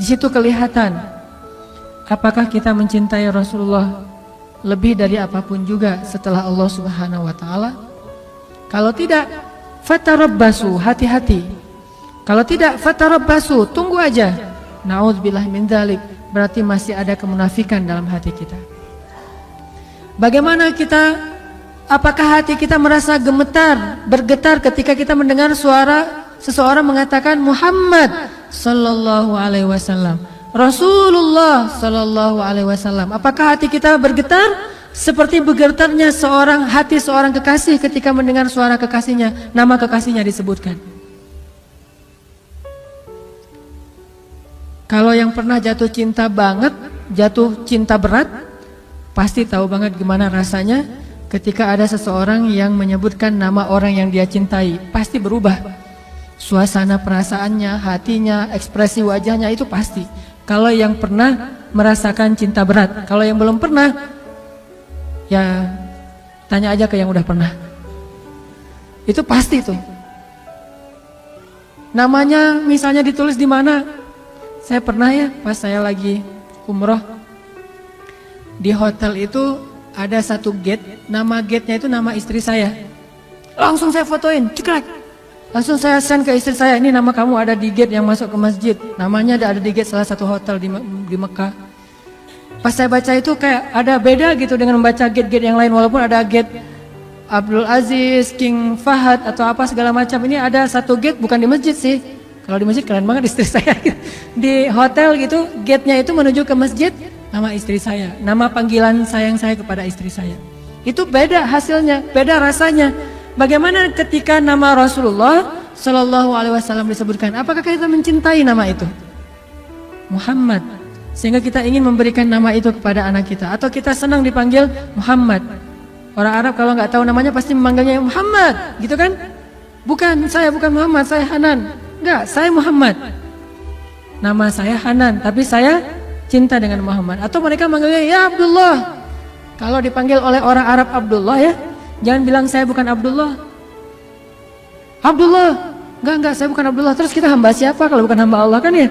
Di situ kelihatan apakah kita mencintai Rasulullah lebih dari apapun juga setelah Allah Subhanahu wa taala. Kalau tidak, fatarabbasu, hati-hati. Kalau tidak, fatarabbasu, tunggu aja. Na'udzubillah min dzalik, berarti masih ada kemunafikan dalam hati kita. Bagaimana kita, apakah hati kita merasa gemetar, bergetar ketika kita mendengar suara seseorang mengatakan Muhammad sallallahu alaihi wasallam, Rasulullah sallallahu alaihi wasallam? Apakah hati kita bergetar seperti bergetarnya hati seorang kekasih ketika mendengar suara kekasihnya, nama kekasihnya disebutkan? Kalau yang pernah jatuh cinta banget, jatuh cinta berat, pasti tahu banget gimana rasanya ketika ada seseorang yang menyebutkan nama orang yang dia cintai. Pasti berubah suasana perasaannya, hatinya, ekspresi wajahnya, itu pasti. Kalau yang pernah merasakan cinta berat. Kalau yang belum pernah, ya tanya aja ke yang udah pernah. Itu pasti tuh. Namanya misalnya ditulis di mana? Saya pernah ya, pas saya lagi umroh, di hotel itu ada satu gate, nama gate-nya itu nama istri saya. Langsung saya fotoin, cekrek. Langsung saya send ke istri saya, ini nama kamu ada di gate yang masuk ke masjid. Namanya ada di gate salah satu hotel di Mekah. Pas saya baca itu kayak ada beda gitu dengan membaca gate-gate yang lain. Walaupun ada gate Abdul Aziz, King Fahad atau apa segala macam. Ini ada satu gate bukan di masjid sih. Kalau di masjid keren banget istri saya. Di hotel gitu, gate-nya itu menuju ke masjid, nama istri saya. Nama panggilan sayang saya kepada istri saya. Itu beda hasilnya, beda rasanya. Bagaimana ketika nama Rasulullah Sallallahu Alaihi Wasallam disebutkan? Apakah kita mencintai nama itu? Muhammad. Sehingga kita ingin memberikan nama itu kepada anak kita. Atau kita senang dipanggil Muhammad. Orang Arab kalau nggak tahu namanya pasti memanggilnya Muhammad, gitu kan? Bukan, saya bukan Muhammad, saya Hanan. Enggak, saya Muhammad. Nama saya Hanan, tapi saya cinta dengan Muhammad. Atau mereka manggilnya ya Abdullah. Kalau dipanggil oleh orang Arab Abdullah ya, jangan bilang saya bukan Abdullah. Abdullah, enggak, saya bukan Abdullah. Terus kita hamba siapa kalau bukan hamba Allah kan ya?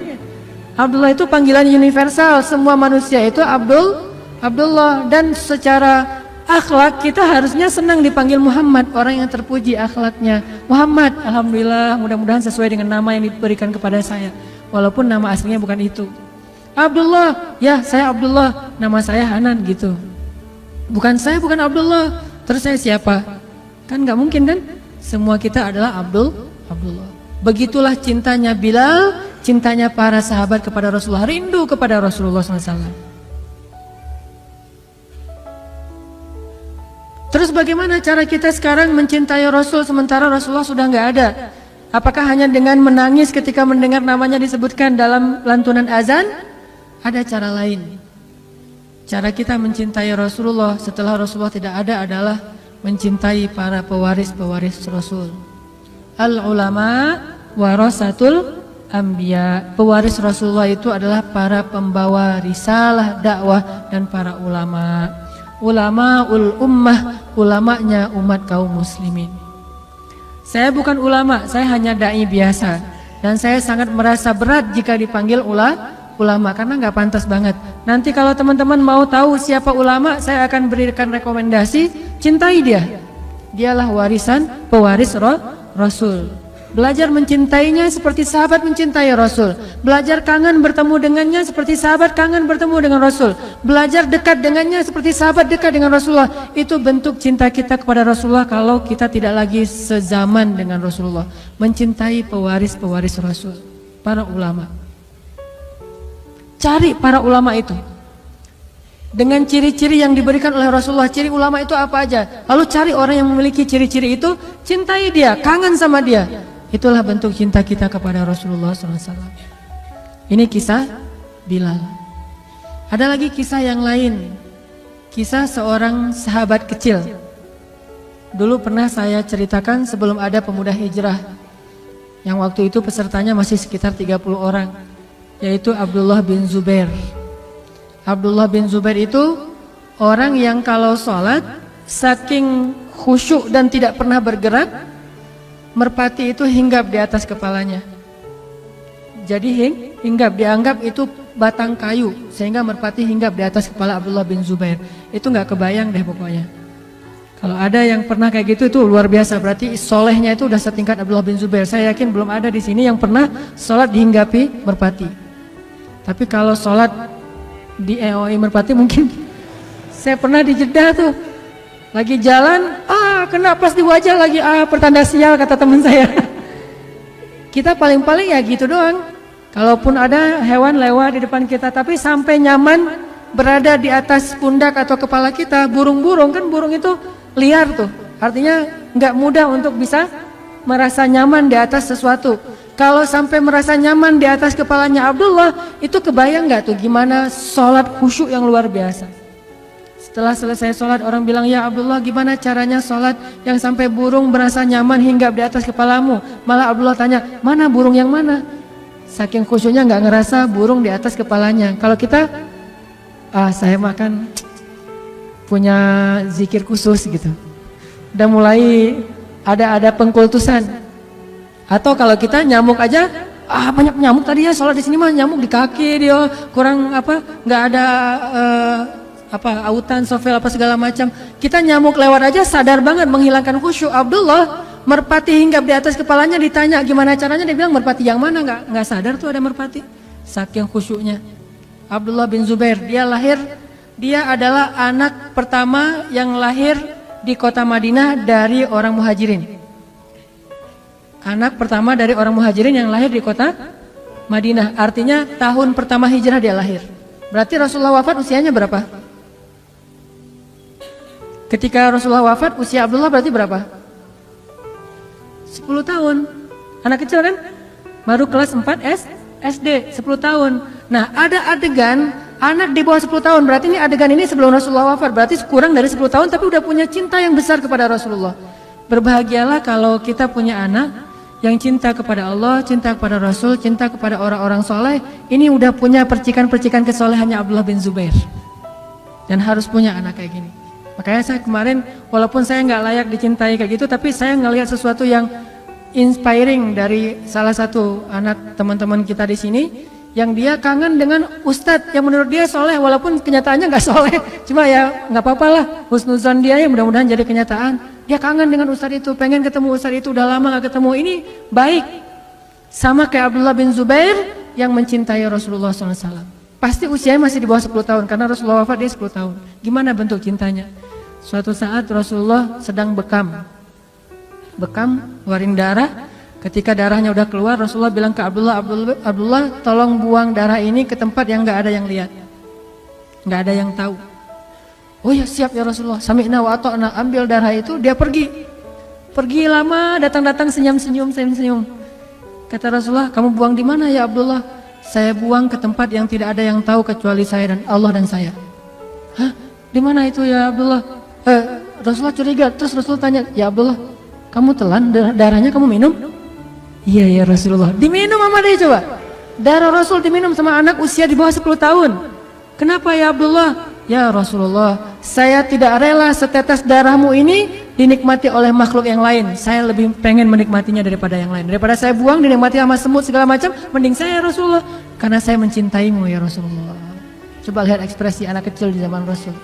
Abdullah itu panggilan universal, semua manusia itu Abdullah. Dan secara akhlak kita harusnya senang dipanggil Muhammad, orang yang terpuji akhlaknya. Muhammad, alhamdulillah, mudah-mudahan sesuai dengan nama yang diberikan kepada saya. Walaupun nama aslinya bukan itu. Abdullah, ya saya Abdullah, nama saya Hanan gitu. Bukan saya bukan Abdullah, terus saya siapa? Kan nggak mungkin kan? Semua kita adalah Abdullah. Begitulah cintanya Bilal, cintanya para sahabat kepada Rasulullah, rindu kepada Rasulullah SAW. Terus bagaimana cara kita sekarang mencintai Rasul sementara Rasulullah sudah nggak ada? Apakah hanya dengan menangis ketika mendengar namanya disebutkan dalam lantunan azan? Ada cara lain. Cara kita mencintai Rasulullah setelah Rasulullah tidak ada adalah mencintai para pewaris-pewaris Rasul. Al-ulama warasatul anbiya. Pewaris Rasulullah itu adalah para pembawa risalah dakwah dan para ulama. Ulamaul ummah, ulamanya umat kaum muslimin. Saya bukan ulama, saya hanya dai biasa. Dan saya sangat merasa berat jika dipanggil ulama karena nggak pantas banget. Nanti kalau teman-teman mau tahu siapa ulama, saya akan berikan rekomendasi, cintai dia. Dialah pewaris Rasul. Belajar mencintainya seperti sahabat mencintai Rasul. Belajar kangen bertemu dengannya seperti sahabat kangen bertemu dengan Rasul. Belajar dekat dengannya seperti sahabat dekat dengan Rasulullah. Itu bentuk cinta kita kepada Rasulullah kalau kita tidak lagi sezaman dengan Rasulullah. Mencintai pewaris-pewaris Rasul, para ulama. Cari para ulama itu dengan ciri-ciri yang diberikan oleh Rasulullah. Ciri ulama itu apa aja? Lalu cari orang yang memiliki ciri-ciri itu, cintai dia, kangen sama dia. Itulah bentuk cinta kita kepada Rasulullah SAW. Ini kisah Bilal. Ada lagi kisah yang lain. Kisah seorang sahabat kecil. Dulu pernah saya ceritakan sebelum ada pemuda hijrah. Yang waktu itu pesertanya masih sekitar 30 orang. Yaitu Abdullah bin Zubair. Abdullah bin Zubair itu orang yang kalau sholat saking khusyuk dan tidak pernah bergerak, merpati itu hinggap di atas kepalanya. Jadi hinggap, dianggap itu batang kayu, sehingga merpati hinggap di atas kepala Abdullah bin Zubair. Itu nggak kebayang deh pokoknya. Kalau ada yang pernah kayak gitu itu luar biasa, berarti solehnya itu udah setingkat Abdullah bin Zubair. Saya yakin belum ada di sini yang pernah sholat dihinggapi merpati. Tapi kalau sholat di EOI merpati mungkin saya pernah di Jeddah tuh, lagi jalan, kena plus di wajah lagi, pertanda sial kata teman saya. Kita paling-paling ya gitu doang. Kalaupun ada hewan lewat di depan kita, tapi sampai nyaman berada di atas pundak atau kepala kita, burung-burung kan burung itu liar tuh, artinya nggak mudah untuk bisa merasa nyaman di atas sesuatu. Kalau sampai merasa nyaman di atas kepalanya Abdullah, itu kebayang nggak tuh gimana sholat khusyuk yang luar biasa. Setelah selesai sholat, orang bilang, ya Abdullah gimana caranya sholat yang sampai burung merasa nyaman hingga di atas kepalamu. Malah Abdullah tanya, mana burung yang mana? Saking khusyuknya nggak ngerasa burung di atas kepalanya. Kalau kita, saya makan punya zikir khusus gitu. Udah mulai ada pengkultusan. Atau kalau kita nyamuk aja, banyak nyamuk tadi ya sholat di sini mah nyamuk di kaki dia kurang nggak ada autan, sofel apa segala macam. Kita nyamuk lewat aja sadar banget menghilangkan khusyuk. Abdullah merpati hinggap di atas kepalanya, ditanya gimana caranya, dia bilang merpati yang mana, nggak sadar tuh ada merpati. Saking khusyuknya. Abdullah bin Zubair, dia adalah anak pertama yang lahir di kota Madinah dari orang muhajirin. Anak pertama dari orang muhajirin yang lahir di kota Madinah. Artinya tahun pertama hijrah dia lahir. Berarti Rasulullah wafat usianya berapa? Ketika Rasulullah wafat usia Abdullah berarti berapa? 10 tahun. Anak kecil kan? Baru kelas 4 SD, 10 tahun. Nah, ada adegan anak di bawah 10 tahun, berarti ini adegan ini sebelum Rasulullah wafat, berarti kurang dari 10 tahun tapi udah punya cinta yang besar kepada Rasulullah. Berbahagialah kalau kita punya anak yang cinta kepada Allah, cinta kepada Rasul, cinta kepada orang-orang soleh. Ini udah punya percikan-percikan kesolehannya Abdullah bin Zubair. Dan harus punya anak kayak gini. Makanya saya kemarin, walaupun saya nggak layak dicintai kayak gitu, tapi saya ngelihat sesuatu yang inspiring dari salah satu anak teman-teman kita di sini, yang dia kangen dengan ustadz yang menurut dia soleh, walaupun kenyataannya nggak soleh, cuma ya nggak apa-apa lah, husnuzan dia ya mudah-mudahan jadi kenyataan. Dia kangen dengan ustadz itu, pengen ketemu ustadz itu, udah lama nggak ketemu. Ini baik, sama kayak Abdullah bin Zubair yang mencintai Rasulullah SAW. Pasti usianya masih di bawah 10 tahun, karena Rasulullah wafat dia 10 tahun. Gimana bentuk cintanya? Suatu saat Rasulullah sedang bekam, keluarin darah. Ketika darahnya udah keluar, Rasulullah bilang ke Abdullah, tolong buang darah ini ke tempat yang nggak ada yang lihat, nggak ada yang tahu. Oh ya siap ya Rasulullah. Sami'na wa ata'na, ambil darah itu, dia pergi lama, datang senyum. Kata Rasulullah, kamu buang di mana ya Abdullah? Saya buang ke tempat yang tidak ada yang tahu kecuali saya dan Allah dan saya. Hah? Di mana itu ya Abdullah? Rasulullah curiga, terus Rasulullah tanya, ya Abdullah, kamu telan darahnya, kamu minum? Iya ya Rasulullah. Diminum sama dia coba. Darah Rasul diminum sama anak usia di bawah 10 tahun. Kenapa ya Abdullah? Ya Rasulullah, saya tidak rela setetes darahmu ini dinikmati oleh makhluk yang lain. Saya lebih pengen menikmatinya daripada yang lain. Daripada saya buang dinikmati sama semut segala macam, mending saya ya Rasulullah, karena saya mencintaimu ya Rasulullah. Coba lihat ekspresi anak kecil di zaman Rasul.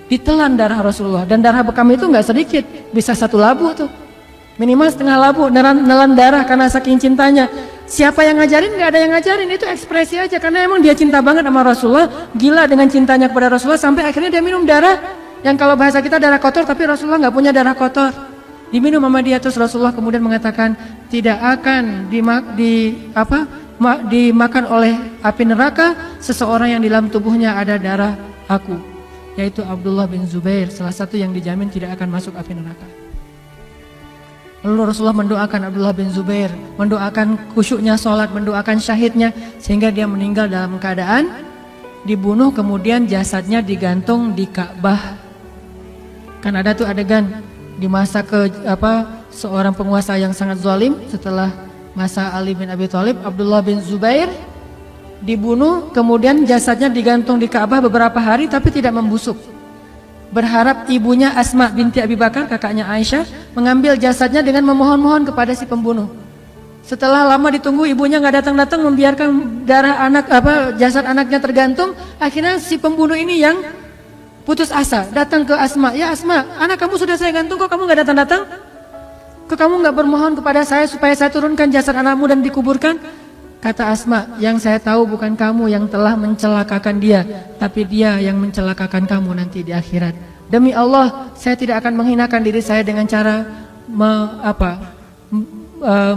Ditelan darah Rasulullah, dan darah bekam itu nggak sedikit, bisa 1 labu tuh. Minimal setengah labu, nelan darah karena saking cintanya. Siapa yang ngajarin? Nggak ada yang ngajarin, itu ekspresi aja. Karena emang dia cinta banget sama Rasulullah, gila dengan cintanya kepada Rasulullah, sampai akhirnya dia minum darah yang kalau bahasa kita darah kotor, tapi Rasulullah nggak punya darah kotor. Diminum sama dia, terus Rasulullah kemudian mengatakan, tidak akan dimakan oleh api neraka seseorang yang di dalam tubuhnya ada darah aku, yaitu Abdullah bin Zubair, salah satu yang dijamin tidak akan masuk api neraka. Lalu Rasulullah mendoakan Abdullah bin Zubair, mendoakan khusyuknya sholat, mendoakan syahidnya, sehingga dia meninggal dalam keadaan dibunuh, kemudian jasadnya digantung di Ka'bah. Kan ada tuh adegan di masa seorang penguasa yang sangat zalim, setelah masa Ali bin Abi Thalib, Abdullah bin Zubair dibunuh, kemudian jasadnya digantung di Ka'bah beberapa hari tapi tidak membusuk. Berharap ibunya Asma binti Abi Bakar, kakaknya Aisyah, mengambil jasadnya dengan memohon-mohon kepada si pembunuh. Setelah lama ditunggu, ibunya nggak datang-datang, membiarkan jasad anaknya tergantung. Akhirnya si pembunuh ini yang putus asa, datang ke Asma, ya Asma, anak kamu sudah saya gantung, kok kamu nggak datang-datang? Kok kamu nggak bermohon kepada saya supaya saya turunkan jasad anakmu dan dikuburkan? Kata Asma, yang saya tahu bukan kamu yang telah mencelakakan dia, tapi dia yang mencelakakan kamu nanti di akhirat. Demi Allah, saya tidak akan menghinakan diri saya dengan cara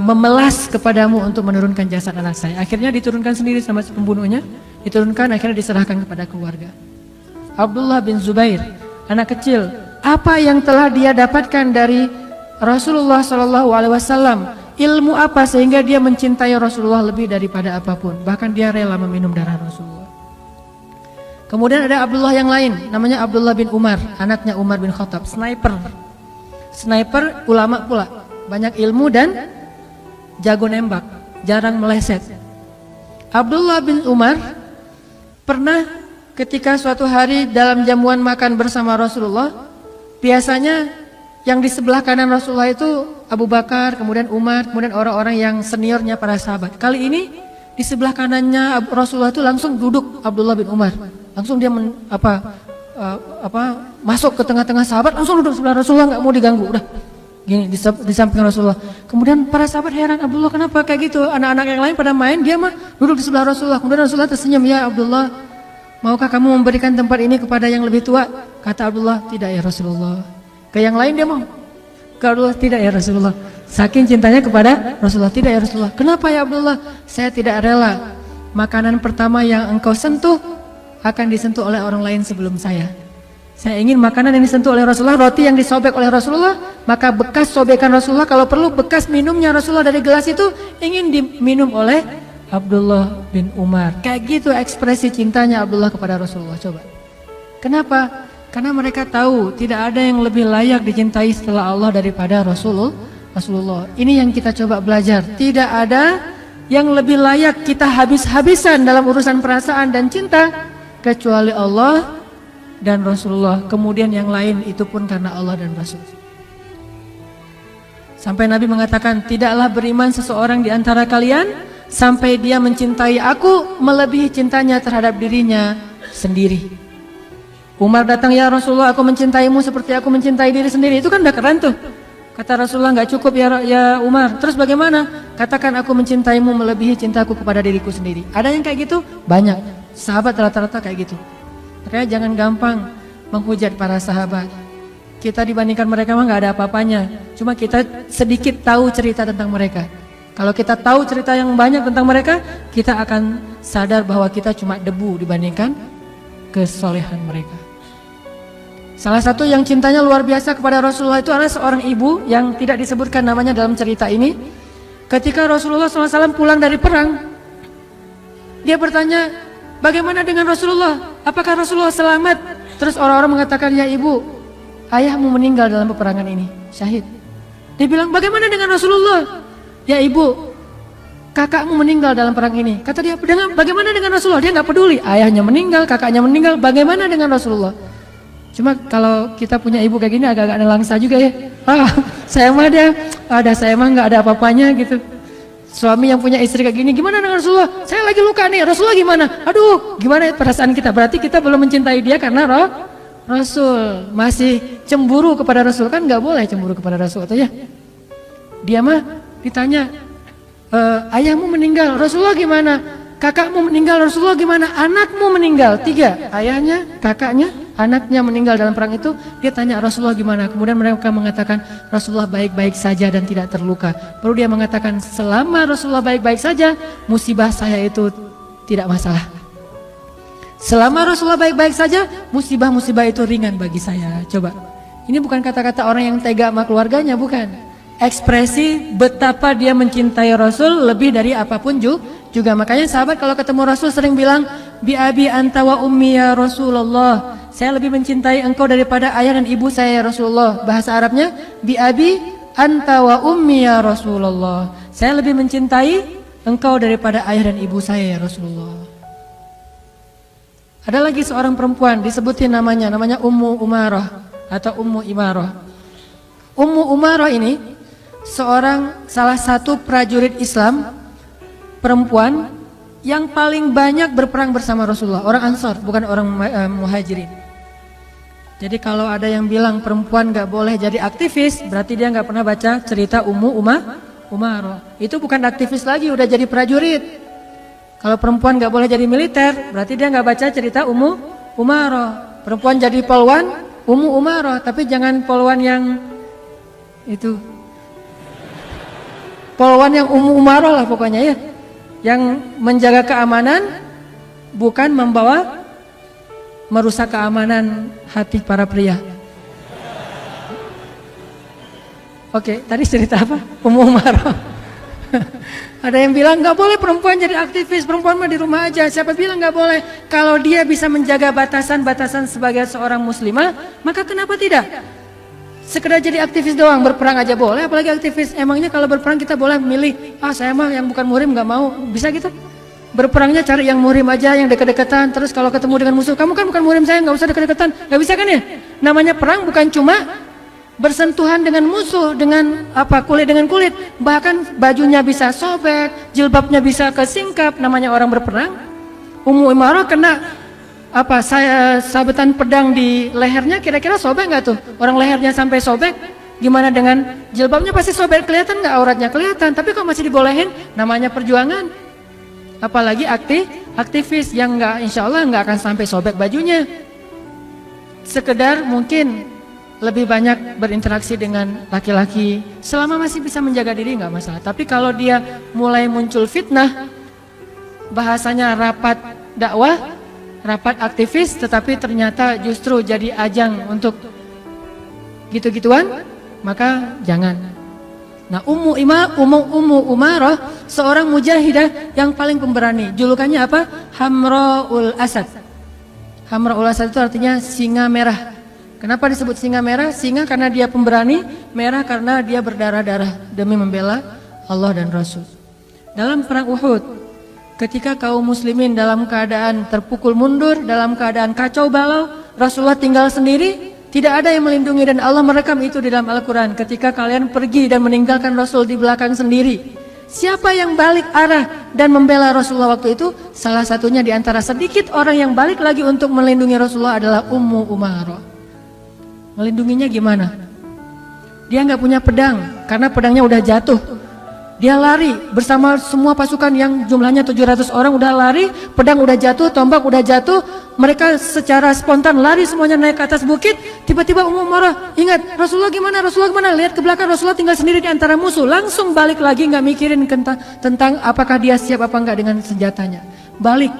memelas kepadamu untuk menurunkan jasad anak saya. Akhirnya diturunkan sendiri sama si pembunuhnya, diturunkan akhirnya diserahkan kepada keluarga. Abdullah bin Zubair, anak kecil, apa yang telah dia dapatkan dari Rasulullah SAW? Ilmu apa sehingga dia mencintai Rasulullah lebih daripada apapun? Bahkan dia rela meminum darah Rasulullah. Kemudian ada Abdullah yang lain, namanya Abdullah bin Umar, anaknya Umar bin Khattab, sniper, ulama pula, banyak ilmu dan jago nembak, jarang meleset. Abdullah bin Umar pernah ketika suatu hari dalam jamuan makan bersama Rasulullah, biasanya yang di sebelah kanan Rasulullah itu Abu Bakar, kemudian Umar, kemudian orang-orang yang seniornya para sahabat. Kali ini di sebelah kanannya Rasulullah itu langsung duduk Abdullah bin Umar. Langsung dia masuk ke tengah-tengah sahabat, langsung duduk sebelah Rasulullah, nggak mau diganggu, udah gini di samping Rasulullah. Kemudian para sahabat heran, Abdullah kenapa kayak gitu? Anak-anak yang lain pada main, dia mah duduk di sebelah Rasulullah. Kemudian Rasulullah tersenyum, ya Abdullah, maukah kamu memberikan tempat ini kepada yang lebih tua? Kata Abdullah, tidak ya Rasulullah. Ke yang lain dia mau. Ke Abdullah, tidak ya Rasulullah. Saking cintanya kepada Rasulullah, tidak ya Rasulullah. Kenapa ya Abdullah? Saya tidak rela makanan pertama yang engkau sentuh akan disentuh oleh orang lain sebelum saya. Saya ingin makanan yang disentuh oleh Rasulullah, roti yang disobek oleh Rasulullah, maka bekas sobekan Rasulullah, kalau perlu bekas minumnya Rasulullah dari gelas itu ingin diminum oleh Abdullah bin Umar. Kayak gitu ekspresi cintanya Abdullah kepada Rasulullah. Coba. Kenapa? Karena mereka tahu tidak ada yang lebih layak dicintai setelah Allah daripada Rasulullah. Ini yang kita coba belajar. Tidak ada yang lebih layak kita habis-habisan dalam urusan perasaan dan cinta kecuali Allah dan Rasulullah. Kemudian yang lain itu pun karena Allah dan Rasul. Sampai Nabi mengatakan, tidaklah beriman seseorang di antara kalian sampai dia mencintai aku melebihi cintanya terhadap dirinya sendiri. Umar datang, ya Rasulullah, aku mencintaimu seperti aku mencintai diri sendiri. Itu kan udah keren tuh. Kata Rasulullah, nggak cukup ya Umar. Terus bagaimana? Katakan aku mencintaimu melebihi cintaku kepada diriku sendiri. Ada yang kayak gitu? Banyak. Sahabat rata-rata kayak gitu. Makanya jangan gampang menghujat para sahabat. Kita dibandingkan mereka mah nggak ada apa-apanya. Cuma kita sedikit tahu cerita tentang mereka. Kalau kita tahu cerita yang banyak tentang mereka, kita akan sadar bahwa kita cuma debu dibandingkan kesolehan mereka. Salah satu yang cintanya luar biasa kepada Rasulullah itu adalah seorang ibu yang tidak disebutkan namanya dalam cerita ini. Ketika Rasulullah SAW pulang dari perang, dia bertanya, bagaimana dengan Rasulullah? Apakah Rasulullah selamat? Terus orang-orang mengatakan, ya ibu, ayahmu meninggal dalam peperangan ini, syahid. Dia bilang, bagaimana dengan Rasulullah? Ya ibu, kakakmu meninggal dalam perang ini. Kata dia, bagaimana dengan Rasulullah? Dia nggak peduli, ayahnya meninggal, kakaknya meninggal, bagaimana dengan Rasulullah? Cuma kalau kita punya ibu kayak gini agak-agak nelangsa juga ya. Saya mah saya mah nggak ada apa-apanya gitu. Suami yang punya istri kayak gini, gimana dengan Rasulullah? Saya lagi luka nih, Rasulullah gimana? Aduh, gimana perasaan kita? Berarti kita belum mencintai dia karena Rasul. Masih cemburu kepada Rasul, kan nggak boleh cemburu kepada Rasul atau ya? Dia mah ditanya, ayahmu meninggal, Rasulullah gimana? Kakakmu meninggal, Rasulullah gimana? Anakmu meninggal, 3, ayahnya, kakaknya, anaknya meninggal dalam perang itu. Dia tanya Rasulullah gimana? Kemudian mereka mengatakan Rasulullah baik-baik saja dan tidak terluka. Baru dia mengatakan, selama Rasulullah baik-baik saja, musibah saya itu tidak masalah. Selama Rasulullah baik-baik saja, musibah-musibah itu ringan bagi saya. Coba, ini bukan kata-kata orang yang tega sama keluarganya, bukan. Ekspresi betapa dia mencintai Rasul lebih dari apapun juga. Makanya sahabat kalau ketemu Rasul sering bilang, bi abi anta wa ummi ya Rasulullah. Saya lebih mencintai engkau daripada ayah dan ibu saya ya Rasulullah. Bahasa Arabnya, bi abi anta wa ummi ya Rasulullah. Saya lebih mencintai engkau daripada ayah dan ibu saya ya Rasulullah. Ada lagi seorang perempuan disebutin namanya Ummu Umarah atau Ummu Imarah. Ummu Umarah ini salah satu prajurit Islam perempuan yang paling banyak berperang bersama Rasulullah, orang Ansar, bukan orang Muhajirin. Jadi kalau ada yang bilang perempuan gak boleh jadi aktivis, berarti dia gak pernah baca cerita Umaroh. Itu bukan aktivis lagi, udah jadi prajurit. Kalau perempuan gak boleh jadi militer, berarti dia gak baca cerita Umaroh. Perempuan jadi polwan, Umaroh. Tapi jangan polwan yang itu, polwan yang Umaroh lah pokoknya ya, yang menjaga keamanan, bukan membawa merusak keamanan hati para pria. Oke, tadi cerita apa? Umaroh. Ada yang bilang nggak boleh perempuan jadi aktivis, perempuan mah di rumah aja. Siapa bilang nggak boleh? Kalau dia bisa menjaga batasan-batasan sebagai seorang muslimah, maka kenapa tidak? Sekedar jadi aktivis doang, berperang aja boleh, apalagi aktivis. Emangnya kalau berperang kita boleh milih, saya mah yang bukan muhrim nggak mau, bisa gitu? Berperangnya cari yang muhrim aja, yang dekat-dekatan. Terus kalau ketemu dengan musuh, kamu kan bukan muhrim saya, nggak usah dekat-dekatan. Nggak bisa kan ya? Namanya perang bukan cuma bersentuhan dengan musuh, dengan kulit dengan kulit. Bahkan bajunya bisa sobek, jilbabnya bisa kesingkap. Namanya orang berperang. Umaroh kena sabetan pedang di lehernya, kira-kira sobek nggak tuh? Orang lehernya sampai sobek. Gimana dengan jilbabnya, pasti sobek, kelihatan nggak auratnya? Kelihatan. Tapi kok masih dibolehin? Namanya perjuangan. Apalagi aktivis yang insya Allah nggak akan sampai sobek bajunya. Sekedar mungkin lebih banyak berinteraksi dengan laki-laki, selama masih bisa menjaga diri nggak masalah. Tapi kalau dia mulai muncul fitnah, bahasanya rapat dakwah, rapat aktivis, tetapi ternyata justru jadi ajang untuk gitu-gituan, maka jangan. Nah, Ummu Umaroh seorang mujahidah yang paling pemberani. Julukannya apa? Hamraul Asad. Hamraul Asad itu artinya singa merah. Kenapa disebut singa merah? Singa karena dia pemberani, merah karena dia berdarah-darah demi membela Allah dan Rasul. Dalam perang Uhud, ketika kaum muslimin dalam keadaan terpukul mundur, dalam keadaan kacau balau, Rasulullah tinggal sendiri. Tidak ada yang melindungi dan Allah merekam itu di dalam Al-Quran. Ketika kalian pergi dan meninggalkan Rasul di belakang sendiri, siapa yang balik arah dan membela Rasulullah waktu itu? Salah satunya di antara sedikit orang yang balik lagi untuk melindungi Rasulullah adalah Ummu Umaroh. Melindunginya gimana? Dia nggak punya pedang karena pedangnya udah jatuh. Dia lari bersama semua pasukan yang jumlahnya 700 orang, udah lari, pedang udah jatuh, tombak udah jatuh. Mereka secara spontan lari semuanya naik ke atas bukit. Tiba-tiba Ummu Umaroh ingat, Rasulullah gimana? Rasulullah gimana? Lihat ke belakang, Rasulullah tinggal sendiri di antara musuh. Langsung balik lagi, nggak mikirin tentang apakah dia siap apa enggak dengan senjatanya. Balik.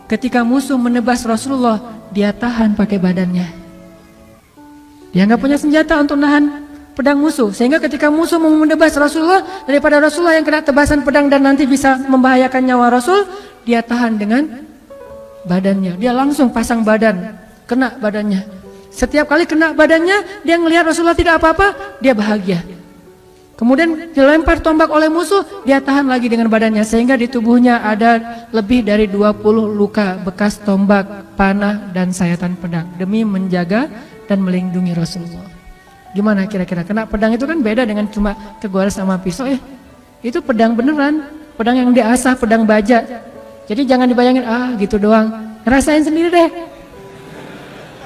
Ketika musuh menebas Rasulullah, dia tahan pakai badannya. Dia nggak punya senjata untuk nahan pedang musuh, sehingga ketika musuh mau menebas Rasulullah, daripada Rasulullah yang kena tebasan pedang dan nanti bisa membahayakan nyawa Rasul, dia tahan dengan badannya. Dia langsung pasang badan, kena badannya. Setiap kali kena badannya, dia ngelihat Rasulullah tidak apa-apa, dia bahagia. Kemudian dilempar tombak oleh musuh, dia tahan lagi dengan badannya, sehingga di tubuhnya ada lebih dari 20 luka bekas tombak, panah, dan sayatan pedang demi menjaga dan melindungi Rasulullah. Gimana kira-kira? Kena pedang itu kan beda dengan cuma kegores sama pisau ya. Itu pedang beneran, pedang yang diasah, pedang baja. Jadi jangan dibayangin gitu doang. Ngerasain sendiri deh.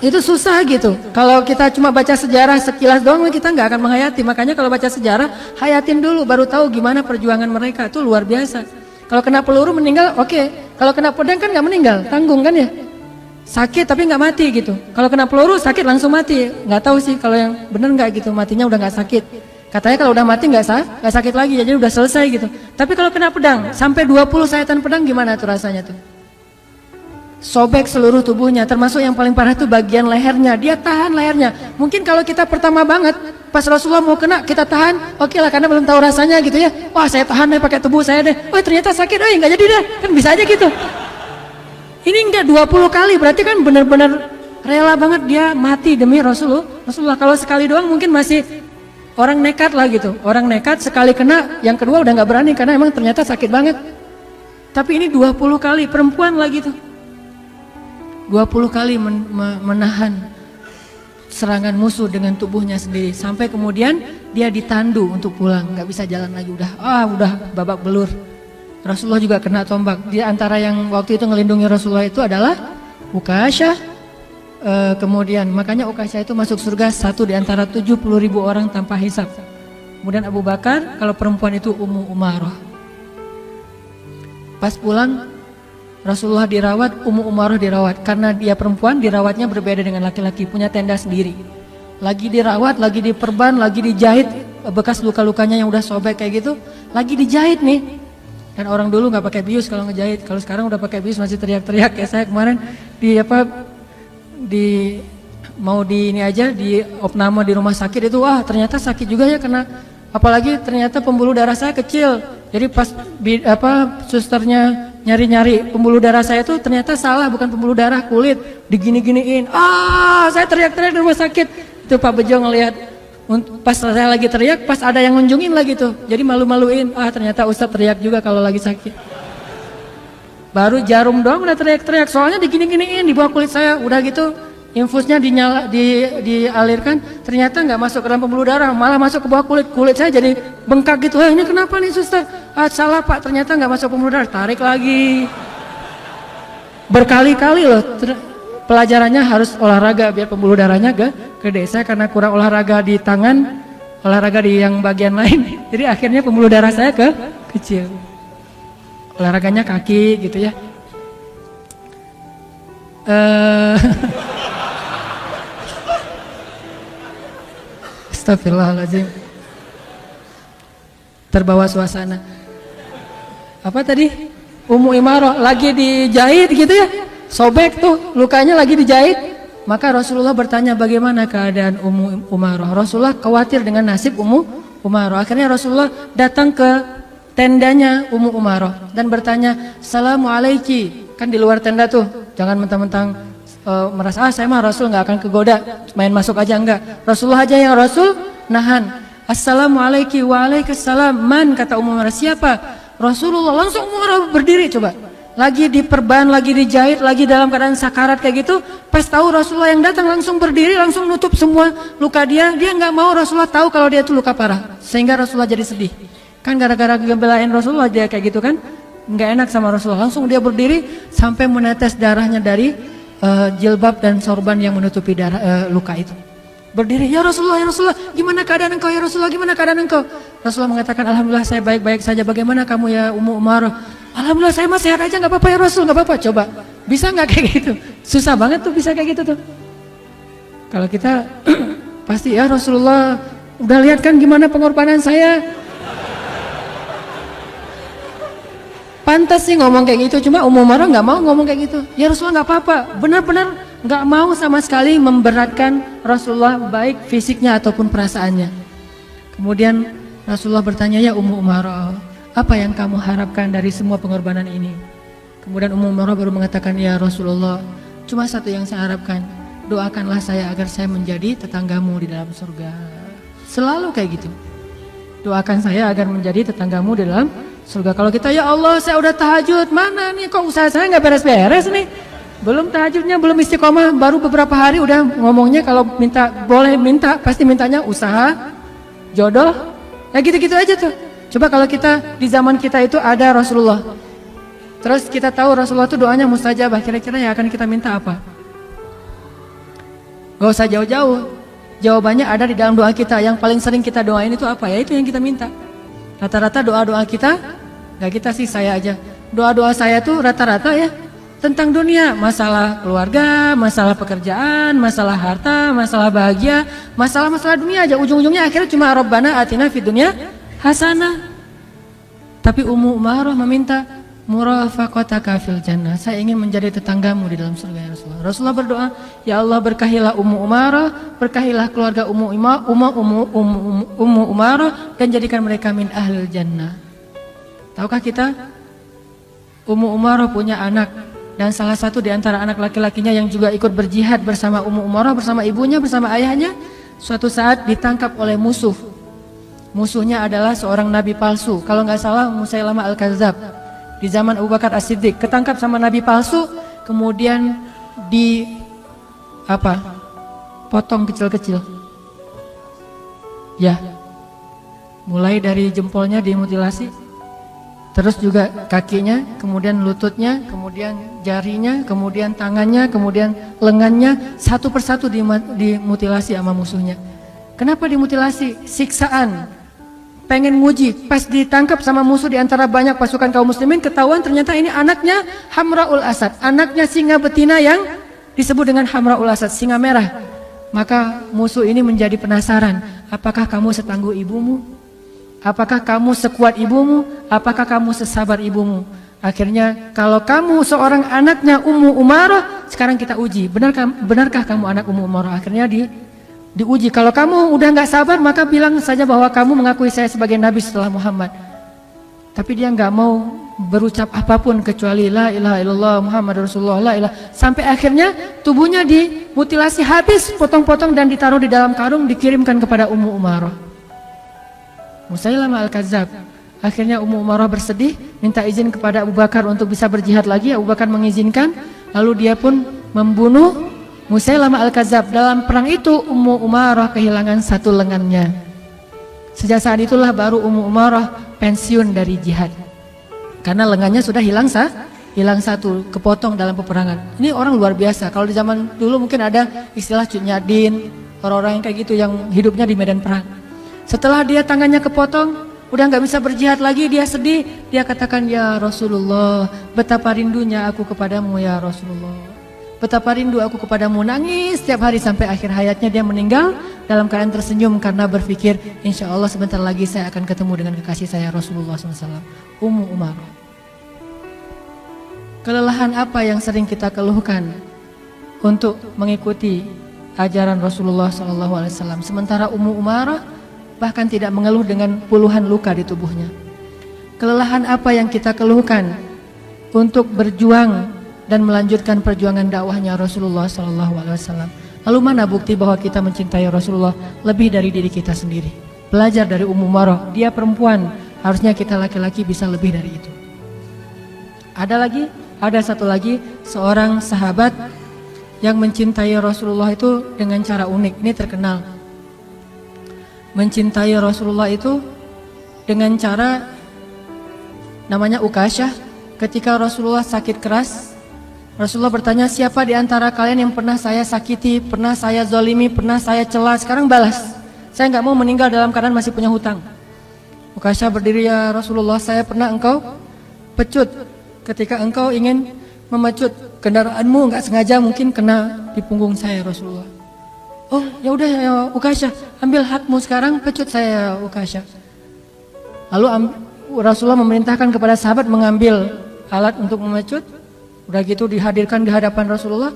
Itu susah gitu. Kalau kita cuma baca sejarah sekilas doang, kita nggak akan menghayati. Makanya kalau baca sejarah, hayatin dulu baru tahu gimana perjuangan mereka. Itu luar biasa. Kalau kena peluru meninggal, oke. Kalau kena pedang kan nggak meninggal, tanggung kan ya. Sakit tapi nggak mati gitu. Kalau kena peluru sakit langsung mati. Nggak tahu sih kalau yang bener nggak gitu, matinya udah nggak sakit. Katanya kalau udah mati nggak sakit lagi, jadi udah selesai gitu. Tapi kalau kena pedang sampai 20 sayatan pedang gimana tuh rasanya tuh? Sobek seluruh tubuhnya, termasuk yang paling parah tuh bagian lehernya. Dia tahan lehernya. Mungkin kalau kita pertama banget pas Rasulullah mau kena kita tahan, oke lah karena belum tahu rasanya gitu ya. Wah saya tahan deh pakai tubuh saya deh. Oh ternyata sakit, nggak jadi deh. Kan bisa aja gitu. Ini enggak 20 kali, berarti kan benar-benar rela banget dia mati demi Rasulullah. Kalau sekali doang mungkin masih orang nekat lah gitu. Orang nekat sekali kena, yang kedua udah nggak berani karena emang ternyata sakit banget. Tapi ini 20 kali, perempuan lagi tuh. 20 kali menahan serangan musuh dengan tubuhnya sendiri. Sampai kemudian dia ditandu untuk pulang, nggak bisa jalan lagi, udah babak belur. Rasulullah juga kena tombak. Di antara yang waktu itu ngelindungi Rasulullah itu adalah Ukasyah, Kemudian makanya Ukasyah itu masuk surga satu di antara 70.000 orang tanpa hisab. Kemudian Abu Bakar, kalau perempuan itu Ummu Umarah. Pas pulang Rasulullah dirawat, Ummu Umarah dirawat. Karena dia perempuan, dirawatnya berbeda dengan laki-laki, punya tenda sendiri. Lagi dirawat, lagi diperban, lagi dijahit, bekas luka-lukanya yang udah sobek kayak gitu, lagi dijahit nih. Dan orang dulu nggak pakai bius kalau ngejahit, kalau sekarang udah pakai bius masih teriak-teriak. Kayak saya kemarin mau di ini aja di opname di rumah sakit itu, wah ternyata sakit juga ya, karena apalagi ternyata pembuluh darah saya kecil. Jadi pas susternya nyari-nyari pembuluh darah saya itu ternyata salah, bukan pembuluh darah, kulit, digini-giniin. Saya teriak-teriak di rumah sakit. Itu Pak Bejo ngelihat, pas saya lagi teriak, pas ada yang ngunjungin lagi tuh, jadi malu-maluin. Ternyata Ustadz teriak juga kalau lagi sakit. Baru jarum doang udah teriak-teriak, soalnya digini-giniin di bawah kulit saya. Udah gitu infusnya dialirkan, ternyata nggak masuk ke dalam pembuluh darah, malah masuk ke bawah kulit saya jadi bengkak gitu. Ini kenapa nih suster? Salah Pak, ternyata nggak masuk pembuluh darah. Tarik lagi. Berkali-kali loh. Pelajarannya harus olahraga biar pembuluh darahnya gede. Saya karena kurang olahraga di tangan, olahraga di yang bagian lain, jadi akhirnya pembuluh darah saya kecil. Olahraganya kaki gitu ya. Astagfirullahaladzim. Terbawa suasana. Apa tadi? Ummu Umarah lagi dijahit gitu ya. Sobek tuh, lukanya lagi dijahit. Maka Rasulullah bertanya bagaimana keadaan Ummu Umarah. Rasulullah khawatir dengan nasib Ummu Umarah. Akhirnya Rasulullah datang ke tendanya Ummu Umarah dan bertanya, "Assalamualaikum." Kan di luar tenda tuh, jangan mentang-mentang merasa saya mah Rasul nggak akan kegoda, main masuk aja, enggak. Rasulullah aja yang Rasul nahan. "Assalamualaikum." "Waalaikumsalam." "Man," kata Ummu Umarah, "siapa?" Rasulullah. Langsung Ummu Umarah berdiri, coba. Lagi diperban, lagi dijahit, lagi dalam keadaan sakarat kayak gitu. Pas tahu Rasulullah yang datang, langsung berdiri, langsung nutup semua luka dia. Dia nggak mau Rasulullah tahu kalau dia itu luka parah, sehingga Rasulullah jadi sedih. Kan gara-gara gembelain Rasulullah dia kayak gitu kan, nggak enak sama Rasulullah. Langsung dia berdiri sampai menetes darahnya dari jilbab dan sorban yang menutupi luka itu. Berdiri, "Ya Rasulullah, ya Rasulullah, gimana keadaan engkau ya Rasulullah, gimana keadaan engkau?" Rasulullah mengatakan, "Alhamdulillah saya baik-baik saja. Bagaimana kamu ya Ummu Umarah?" "Alhamdulillah saya masih sehat aja, nggak apa-apa ya Rasul." "Nggak apa-apa." Coba, bisa nggak kayak gitu? Susah banget tuh bisa kayak gitu tuh. Kalau kita pasti, "Ya Rasulullah, udah lihat kan gimana pengorbanan saya." Pantas sih ngomong kayak gitu, cuma Ummu Umarah nggak mau ngomong kayak gitu. "Ya Rasulullah nggak apa-apa." Benar-benar nggak mau sama sekali memberatkan Rasulullah, baik fisiknya ataupun perasaannya. Kemudian Rasulullah bertanya, "Ya Ummu Umarah, apa yang kamu harapkan dari semua pengorbanan ini?" Kemudian Ummu Umarah baru mengatakan, "Ya Rasulullah, cuma satu yang saya harapkan, doakanlah saya agar saya menjadi tetanggamu di dalam surga." Selalu kayak gitu. Doakan saya agar menjadi tetanggamu di dalam surga. Kalau kita, "Ya Allah saya udah tahajud, mana nih kok usaha saya nggak beres-beres nih. Belum tahajudnya, belum istiqomah, baru beberapa hari udah ngomongnya kalau minta, boleh minta, pasti mintanya usaha, jodoh, ya gitu-gitu aja tuh." Coba kalau kita di zaman kita itu ada Rasulullah, terus kita tahu Rasulullah itu doanya mustajabah, kira-kira yang akan kita minta apa? Gak usah jauh-jauh, jawabannya ada di dalam doa kita. Yang paling sering kita doain itu apa? Ya itu yang kita minta. Rata-rata doa-doa kita, gak kita sih, saya aja, doa-doa saya tuh rata-rata ya tentang dunia, masalah keluarga, masalah pekerjaan, masalah harta, masalah bahagia, masalah-masalah dunia aja. Ujung-ujungnya akhirnya cuma Rabbana atina fid dunya hasanah. Tapi Ummu Umarah meminta murafaqataka fil jannah, saya ingin menjadi tetanggamu di dalam surga ya Rasulullah. Rasulullah berdoa, "Ya Allah berkahilah Ummu Umarah, berkahilah keluarga Ummu Umarah dan jadikan mereka min ahlil jannah." Tahukah kita Ummu Umarah punya anak, dan salah satu di antara anak laki-lakinya yang juga ikut berjihad bersama Ummu Umarah, bersama ibunya, bersama ayahnya, suatu saat ditangkap oleh musuh. Musuhnya adalah seorang nabi palsu, kalau nggak salah Musailamah Al-Kadzab. Di zaman Abu Bakar As-Siddiq ketangkap sama nabi palsu, kemudian potong kecil-kecil. Ya, mulai dari jempolnya dimutilasi terus juga kakinya, kemudian lututnya, kemudian jarinya, kemudian tangannya, kemudian lengannya, satu persatu dimutilasi sama musuhnya. Kenapa dimutilasi? Siksaan, pengen nguji, pas ditangkap sama musuh di antara banyak pasukan kaum muslimin, ketahuan ternyata ini anaknya Hamraul Asad, anaknya singa betina yang disebut dengan Hamraul Asad, singa merah. Maka musuh ini menjadi penasaran, apakah kamu setangguh ibumu? Apakah kamu sekuat ibumu? Apakah kamu sesabar ibumu? Akhirnya kalau kamu seorang anaknya Ummu Umarah, sekarang kita uji, benarkah kamu anak Ummu Umarah? Akhirnya diuji. Kalau kamu udah nggak sabar, maka bilang saja bahwa kamu mengakui saya sebagai Nabi setelah Muhammad. Tapi dia nggak mau berucap apapun kecuali la ilaha illallah Muhammad Rasulullah, la ilaha. Sampai akhirnya tubuhnya dimutilasi habis, potong-potong dan ditaruh di dalam karung, dikirimkan kepada Ummu Umarah. Musailamah Al-Kadzab. Akhirnya Ummu Umarah bersedih, minta izin kepada Abu Bakar untuk bisa berjihad lagi. Abu Bakar mengizinkan, lalu dia pun membunuh Musailamah Al-Kadzab. Dalam perang itu Ummu Umarah kehilangan satu lengannya. Sejak saat itulah baru Ummu Umarah pensiun dari jihad, karena lengannya sudah hilang satu, kepotong dalam peperangan. Ini orang luar biasa. Kalau di zaman dulu mungkin ada istilah cunyadin, orang-orang yang kayak gitu yang hidupnya di medan perang. Setelah dia tangannya kepotong, udah nggak bisa berjihad lagi, dia sedih. Dia katakan, ya Rasulullah, betapa rindunya aku kepadamu ya Rasulullah. Betapa rindu aku kepadamu. Nangis setiap hari sampai akhir hayatnya. Dia meninggal dalam keadaan tersenyum karena berpikir, insya Allah sebentar lagi saya akan ketemu dengan kekasih saya Rasulullah SAW, Ummu Umarah. Kelelahan apa yang sering kita keluhkan untuk mengikuti ajaran Rasulullah SAW, sementara Ummu Umarah bahkan tidak mengeluh dengan puluhan luka di tubuhnya. Kelelahan apa yang kita keluhkan untuk berjuang dan melanjutkan perjuangan dakwahnya Rasulullah SAW? Lalu mana bukti bahwa kita mencintai Rasulullah lebih dari diri kita sendiri? Belajar dari Ummu Umarah, dia perempuan, harusnya kita laki-laki bisa lebih dari itu. Ada satu lagi, seorang sahabat yang mencintai Rasulullah itu dengan cara unik. Ini terkenal. Mencintai Rasulullah itu dengan cara namanya Ukasyah. Ketika Rasulullah sakit keras, Rasulullah bertanya, siapa di antara kalian yang pernah saya sakiti, pernah saya zolimi, pernah saya cela, sekarang balas. Saya nggak mau meninggal dalam keadaan masih punya hutang. Ukasyah berdiri, ya Rasulullah, saya pernah engkau pecut ketika engkau ingin memecut kendaraanmu, nggak sengaja mungkin kena di punggung saya Rasulullah. Oh ya udah ya Ukasyah, ambil hakmu sekarang, pecut saya Ukasyah. Lalu Rasulullah memerintahkan kepada sahabat mengambil alat untuk memecut. Udah gitu dihadirkan di hadapan Rasulullah.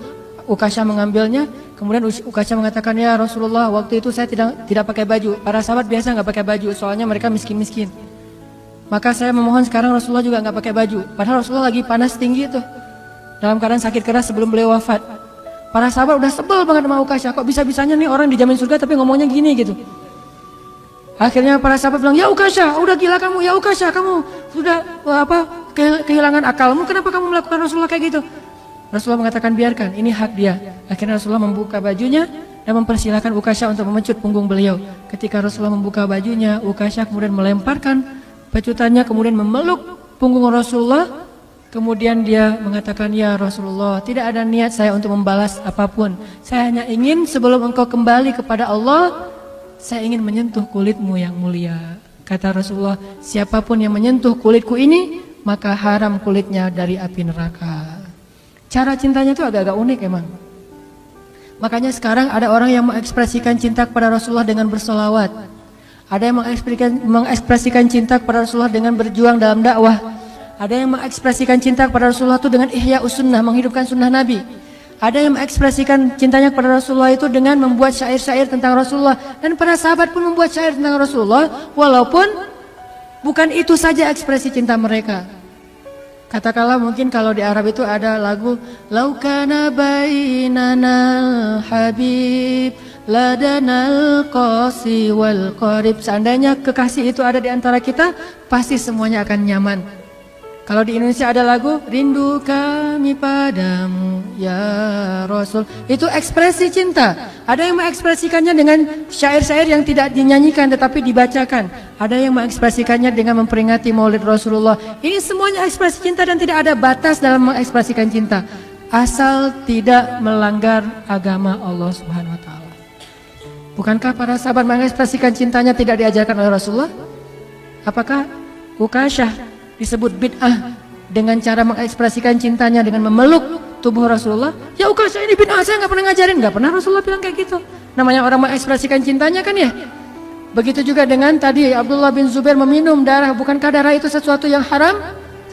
Ukasyah mengambilnya. Kemudian Ukasyah mengatakan, ya Rasulullah, waktu itu saya tidak pakai baju. Para sahabat biasa nggak pakai baju, soalnya mereka miskin-miskin. Maka saya memohon sekarang Rasulullah juga nggak pakai baju. Padahal Rasulullah lagi panas tinggi itu, dalam keadaan sakit keras sebelum beliau wafat. Para sahabat udah sebel banget sama Ukasyah, kok bisa-bisanya nih orang dijamin surga tapi ngomongnya gini gitu. Akhirnya para sahabat bilang, ya Ukasyah, udah gila kamu, ya Ukasyah, kamu sudah kehilangan akalmu, kenapa kamu melakukan Rasulullah kayak gitu? Rasulullah mengatakan, biarkan, ini hak dia. Akhirnya Rasulullah membuka bajunya dan mempersilahkan Ukasyah untuk memecut punggung beliau. Ketika Rasulullah membuka bajunya, Ukasyah kemudian melemparkan pecutannya, kemudian memeluk punggung Rasulullah. Kemudian dia mengatakan, ya Rasulullah, tidak ada niat saya untuk membalas apapun. Saya hanya ingin sebelum engkau kembali kepada Allah, saya ingin menyentuh kulitmu yang mulia. Kata Rasulullah, siapapun yang menyentuh kulitku ini, maka haram kulitnya dari api neraka. Cara cintanya itu agak-agak unik emang. Makanya sekarang ada orang yang mengekspresikan cinta kepada Rasulullah dengan bersolawat. Ada yang mengekspresikan cinta kepada Rasulullah dengan berjuang dalam dakwah. Ada yang mengekspresikan cinta kepada Rasulullah itu dengan ihya sunnah, menghidupkan sunnah Nabi. Ada yang mengekspresikan cintanya kepada Rasulullah itu dengan membuat syair-syair tentang Rasulullah. Dan para sahabat pun membuat syair tentang Rasulullah, walaupun bukan itu saja ekspresi cinta mereka. Katakanlah mungkin kalau di Arab itu ada lagu Laukana bainanal habib ladanal qasi wal qarib. Seandainya kekasih itu ada di antara kita, pasti semuanya akan nyaman. Kalau di Indonesia ada lagu Rindu kami padamu ya Rasul. Itu ekspresi cinta. Ada yang mengekspresikannya dengan syair-syair yang tidak dinyanyikan tetapi dibacakan. Ada yang mengekspresikannya dengan memperingati Maulid Rasulullah. Ini semuanya ekspresi cinta dan tidak ada batas dalam mengekspresikan cinta. Asal tidak melanggar agama Allah Subhanahu wa taala. Bukankah para sahabat mengekspresikan cintanya tidak diajarkan oleh Rasulullah? Apakah Ukasyah disebut bid'ah dengan cara mengekspresikan cintanya dengan memeluk tubuh Rasulullah? Ya Ukasyah ini bid'ah, saya nggak pernah ngajarin. Nggak pernah Rasulullah bilang kayak gitu. Namanya orang mengekspresikan cintanya kan ya. Begitu juga dengan tadi Abdullah bin Zubair meminum darah. Bukankah darah itu sesuatu yang haram?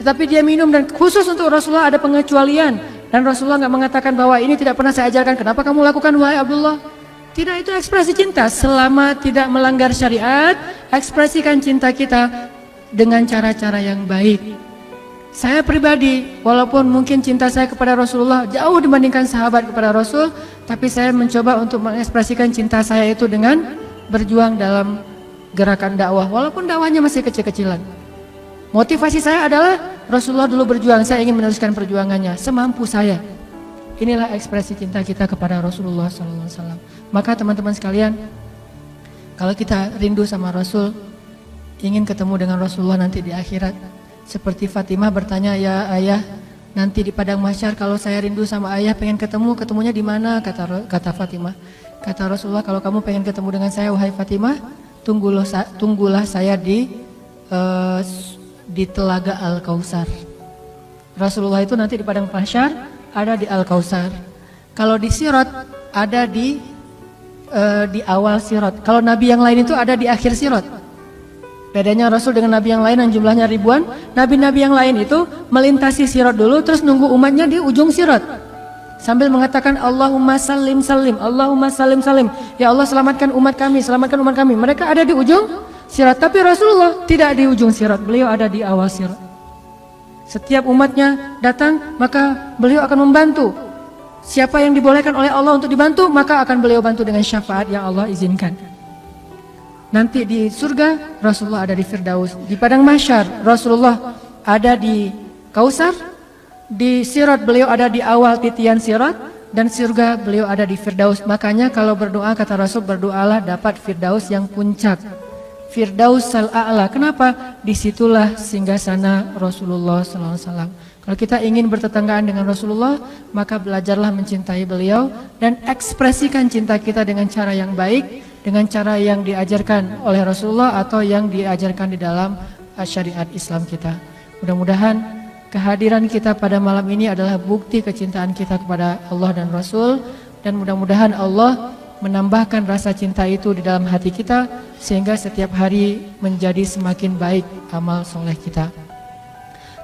Tetapi dia minum dan khusus untuk Rasulullah ada pengecualian. Dan Rasulullah nggak mengatakan bahwa ini tidak pernah saya ajarkan. Kenapa kamu lakukan wahai Abdullah? Tidak, itu ekspresi cinta. Selama tidak melanggar syariat, ekspresikan cinta kita dengan cara-cara yang baik. Saya pribadi, walaupun mungkin cinta saya kepada Rasulullah jauh dibandingkan sahabat kepada Rasul, tapi saya mencoba untuk mengekspresikan cinta saya itu dengan berjuang dalam gerakan dakwah, walaupun dakwahnya masih kecil-kecilan. Motivasi saya adalah Rasulullah dulu berjuang, saya ingin meneruskan perjuangannya semampu saya. Inilah ekspresi cinta kita kepada Rasulullah SAW. Maka teman-teman sekalian, kalau kita rindu sama Rasul, ingin ketemu dengan Rasulullah nanti di akhirat, seperti Fatimah bertanya, ya ayah, nanti di padang mahsyar kalau saya rindu sama ayah pengen ketemu, ketemunya di mana? Kata Fatimah. Kata Rasulullah, kalau kamu pengen ketemu dengan saya wahai Fatimah, tunggulah saya di telaga Al-Kautsar. Rasulullah itu nanti di padang mahsyar ada di Al-Kautsar. Kalau di Sirat ada di awal Sirat. Kalau nabi yang lain itu ada di akhir Sirat. Bedanya Rasul dengan nabi yang lain yang jumlahnya ribuan, nabi-nabi yang lain itu melintasi sirat dulu terus nunggu umatnya di ujung sirat sambil mengatakan Allahumma salim salim, Allahumma salim salim, ya Allah selamatkan umat kami, selamatkan umat kami. Mereka ada di ujung sirat, tapi Rasulullah tidak di ujung sirat, beliau ada di awal sirat. Setiap umatnya datang maka beliau akan membantu. Siapa yang dibolehkan oleh Allah untuk dibantu, maka akan beliau bantu dengan syafaat yang Allah izinkan. Nanti di surga Rasulullah ada di Firdaus. Di padang mahsyar Rasulullah ada di Kautsar. Di Sirat beliau ada di awal titian Sirat. Dan surga beliau ada di Firdaus. Makanya kalau berdoa kata Rasul, berdoalah dapat Firdaus yang puncak, Firdaus al-A'la. Kenapa? Disitulah singgasana Rasulullah SAW. Kalau kita ingin bertetanggaan dengan Rasulullah, maka belajarlah mencintai beliau dan ekspresikan cinta kita dengan cara yang baik, dengan cara yang diajarkan oleh Rasulullah atau yang diajarkan di dalam syariat Islam kita. Mudah-mudahan kehadiran kita pada malam ini adalah bukti kecintaan kita kepada Allah dan Rasul, dan mudah-mudahan Allah menambahkan rasa cinta itu di dalam hati kita sehingga setiap hari menjadi semakin baik amal soleh kita.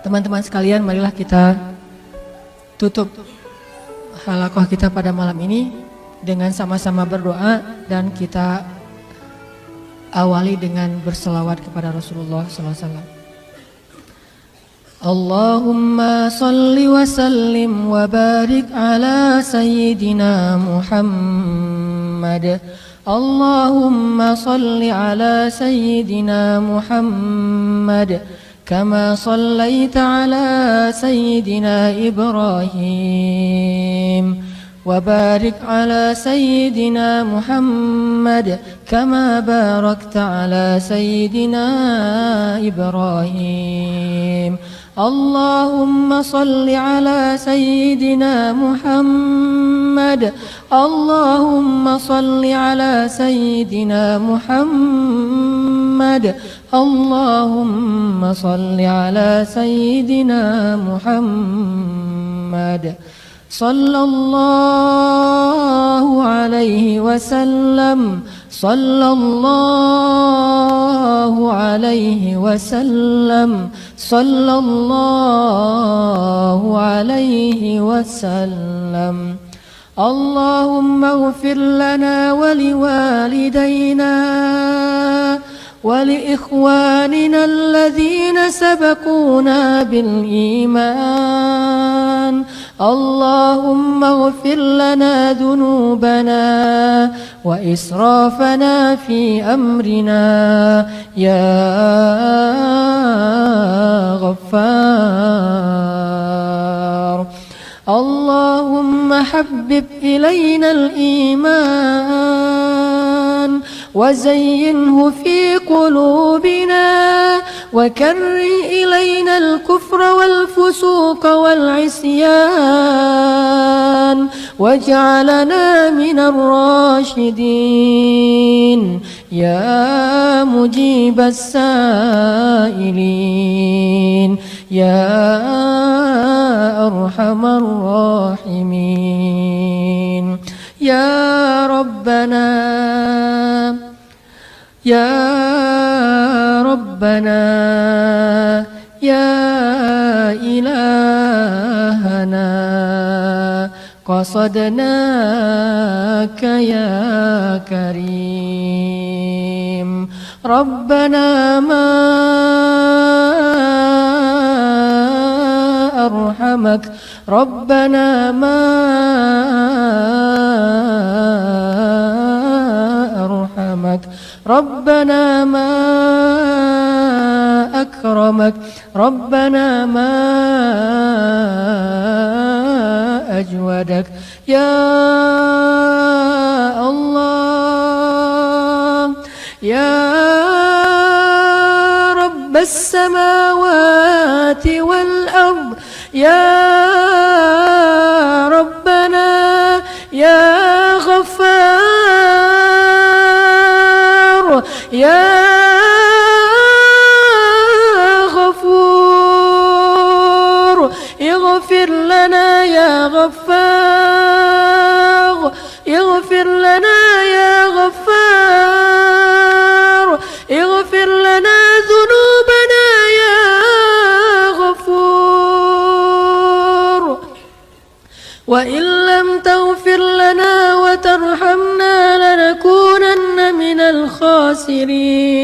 Teman-teman sekalian, marilah kita tutup halaqah kita pada malam ini dengan sama-sama berdoa, dan kita awali dengan berselawat kepada Rasulullah SAW. Allahumma salli wa sallim wa barik ala sayyidina Muhammad. Allahumma salli ala sayyidina Muhammad kama sallaita ala sayyidina Ibrahim. وبارك على سيدنا محمد كما باركت على سيدنا إبراهيم. اللهم صل على سيدنا محمد. اللهم صل على سيدنا محمد. اللهم صل على سيدنا محمد. صلى الله عليه وسلم. صلى الله عليه وسلم. صلى الله عليه وسلم. اللهم اغفر لنا ولوالدينا ولإخواننا الذين سبقونا بالإيمان. اللهم اغفر لنا ذنوبنا وإسرافنا في أمرنا يا غفار. وزينه في قلوبنا وكره إلينا الكفر والفسوق والعصيان واجعلنا من الراشدين يا مجيب السائلين يا أرحم الراحمين يا ربنا يا ربنا يا إلهنا قصدناك يا كريم ربنا ما أرحمك ربنا ما أرحمك ربنا ما أكرمك ربنا ما أجودك يا الله يا رب السماوات والأرض يا ربنا يا غفار يا غفور اغفر لنا يا غفار اغفر لنا يا غفار اغفر لنا ذنوبنا يا غفور وإن لم تغفر لنا وترحمنا لنكونن من الخاسرين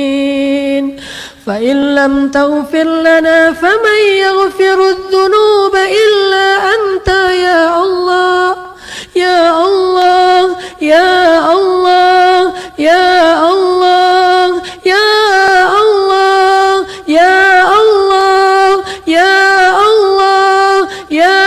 فإن لم تغفر لنا فمن يغفر الذنوب إلا أنت يا الله يا الله يا الله يا الله يا الله يا الله يا الله يا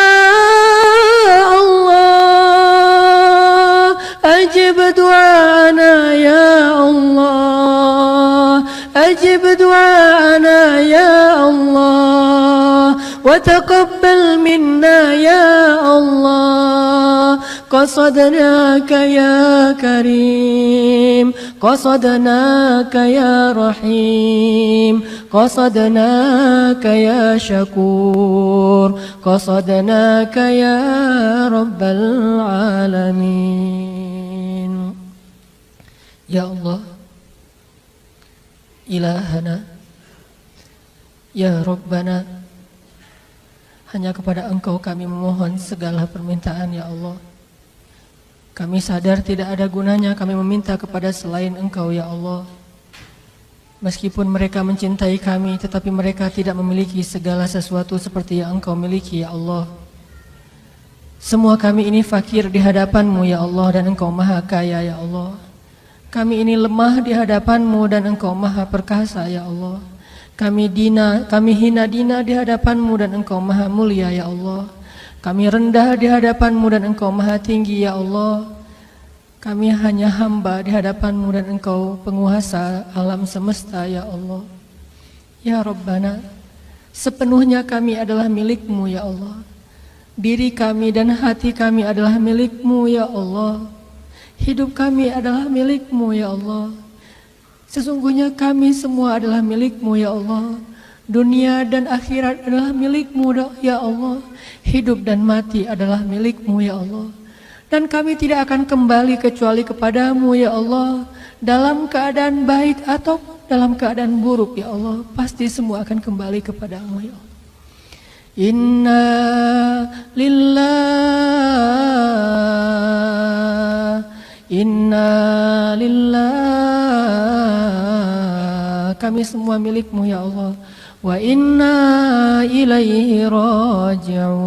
الله أجب دعانا يا الله أجب دعانا يا الله وتقبل منا يا الله قصدناك يا كريم قصدناك يا رحيم قصدناك يا شكور قصدناك يا رب العالمين يا الله إلهنا ya Rabbana, hanya kepada Engkau kami memohon segala permintaan ya Allah. Kami sadar tidak ada gunanya kami meminta kepada selain Engkau ya Allah. Meskipun mereka mencintai kami, tetapi mereka tidak memiliki segala sesuatu seperti yang Engkau miliki ya Allah. Semua kami ini fakir di hadapan-Mu ya Allah, dan Engkau maha kaya ya Allah. Kami ini lemah di hadapan-Mu dan Engkau maha perkasa ya Allah. Kami hina dina di hadapan-Mu dan Engkau maha mulia ya Allah. Kami rendah di hadapan-Mu dan Engkau maha tinggi ya Allah. Kami hanya hamba di hadapan-Mu dan Engkau penguasa alam semesta ya Allah. Ya Rabbana, sepenuhnya kami adalah milik-Mu ya Allah. Diri kami dan hati kami adalah milik-Mu ya Allah. Hidup kami adalah milik-Mu ya Allah. Sesungguhnya kami semua adalah milik-Mu ya Allah. Dunia dan akhirat adalah milik-Mu ya Allah. Hidup dan mati adalah milik-Mu ya Allah. Dan kami tidak akan kembali kecuali kepada-Mu ya Allah. Dalam keadaan baik atau dalam keadaan buruk ya Allah, pasti semua akan kembali kepada-Mu ya Allah. Inna lillah, kami semua milik-Mu ya Allah. Wa inna ilaihi raji'un,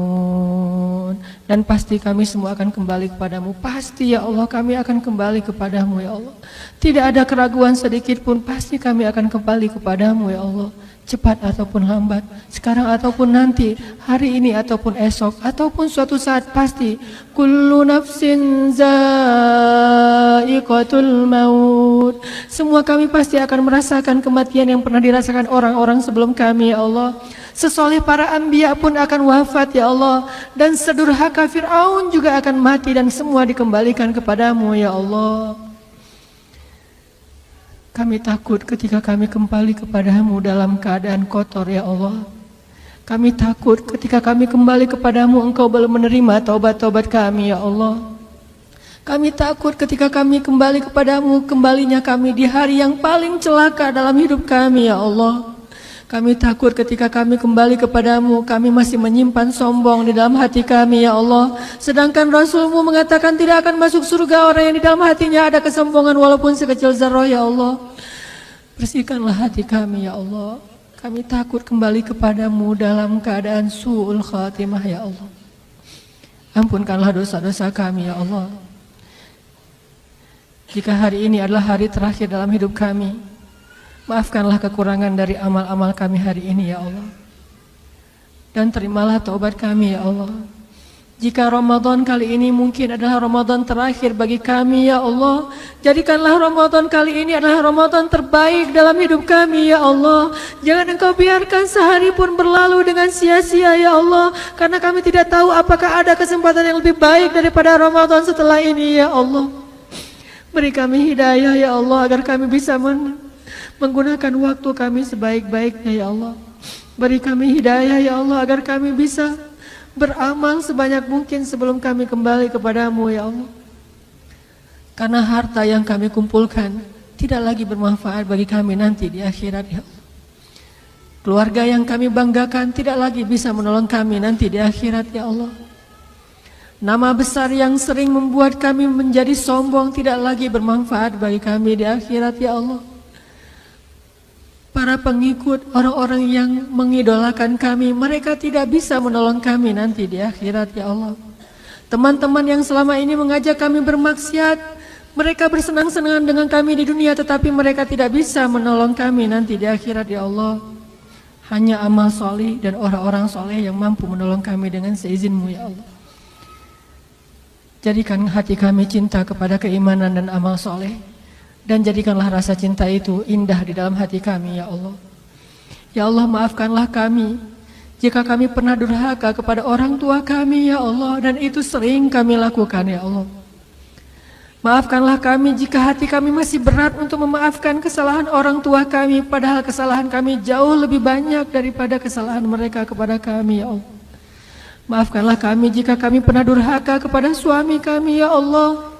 dan pasti kami semua akan kembali kepadamu. Pasti ya Allah, kami akan kembali kepadamu ya Allah. Tidak ada keraguan sedikit pun, pasti kami akan kembali kepadamu ya Allah. cepat ataupun lambat, sekarang ataupun nanti, hari ini ataupun esok, ataupun suatu saat pasti. Kullu nafsin za'iqatul maut. Semua kami pasti akan merasakan kematian yang pernah dirasakan orang-orang sebelum kami, ya Allah. Sesoleh para anbiya pun akan wafat, ya Allah. Dan sedurhaka Fir'aun juga akan mati dan semua dikembalikan kepadamu, ya Allah. Kami takut ketika kami kembali kepadamu dalam keadaan kotor, ya Allah. Kami takut ketika kami kembali kepadamu Engkau belum menerima taubat-taubat kami, ya Allah. Kami takut ketika kami kembali kepadamu, kembalinya kami di hari yang paling celaka dalam hidup kami, ya Allah. Kami takut ketika kami kembali kepadamu, kami masih menyimpan sombong di dalam hati kami, ya Allah. Sedangkan Rasulmu mengatakan tidak akan masuk surga orang yang di dalam hatinya ada kesombongan walaupun sekecil zarah, ya Allah. Bersihkanlah hati kami, ya Allah. Kami takut kembali kepadamu dalam keadaan su'ul khatimah, ya Allah. Ampunkanlah dosa-dosa kami, ya Allah. Jika hari ini adalah hari terakhir dalam hidup kami, maafkanlah kekurangan dari amal-amal kami hari ini, ya Allah. Dan terimalah taubat kami, ya Allah. Jika Ramadan kali ini mungkin adalah Ramadan terakhir bagi kami, ya Allah, jadikanlah Ramadan kali ini adalah Ramadan terbaik dalam hidup kami, ya Allah. Jangan Engkau biarkan sehari pun berlalu dengan sia-sia, ya Allah. Karena kami tidak tahu apakah ada kesempatan yang lebih baik daripada Ramadan setelah ini, ya Allah. Beri kami hidayah, ya Allah, agar kami bisa menggunakan waktu kami sebaik-baiknya, ya Allah. Beri kami hidayah, ya Allah, agar kami bisa beramal sebanyak mungkin sebelum kami kembali kepadamu, ya Allah. Karena harta yang kami kumpulkan tidak lagi bermanfaat bagi kami nanti di akhirat, ya Allah. Keluarga yang kami banggakan tidak lagi bisa menolong kami nanti di akhirat, ya Allah. Nama besar yang sering membuat kami menjadi sombong tidak lagi bermanfaat bagi kami di akhirat, ya Allah. Para pengikut orang-orang yang mengidolakan kami, mereka tidak bisa menolong kami nanti di akhirat, ya Allah. Teman-teman yang selama ini mengajak kami bermaksiat, mereka bersenang-senang dengan kami di dunia, tetapi mereka tidak bisa menolong kami nanti di akhirat, ya Allah. Hanya amal soleh dan orang-orang soleh yang mampu menolong kami dengan seizin-Mu, ya Allah. Jadikan hati kami cinta kepada keimanan dan amal soleh. Dan jadikanlah rasa cinta itu indah di dalam hati kami, ya Allah. Ya Allah, maafkanlah kami jika kami pernah durhaka kepada orang tua kami, ya Allah. Dan itu sering kami lakukan, ya Allah. Maafkanlah kami jika hati kami masih berat untuk memaafkan kesalahan orang tua kami, padahal kesalahan kami jauh lebih banyak daripada kesalahan mereka kepada kami, ya Allah. Maafkanlah kami jika kami pernah durhaka kepada suami kami, ya Allah.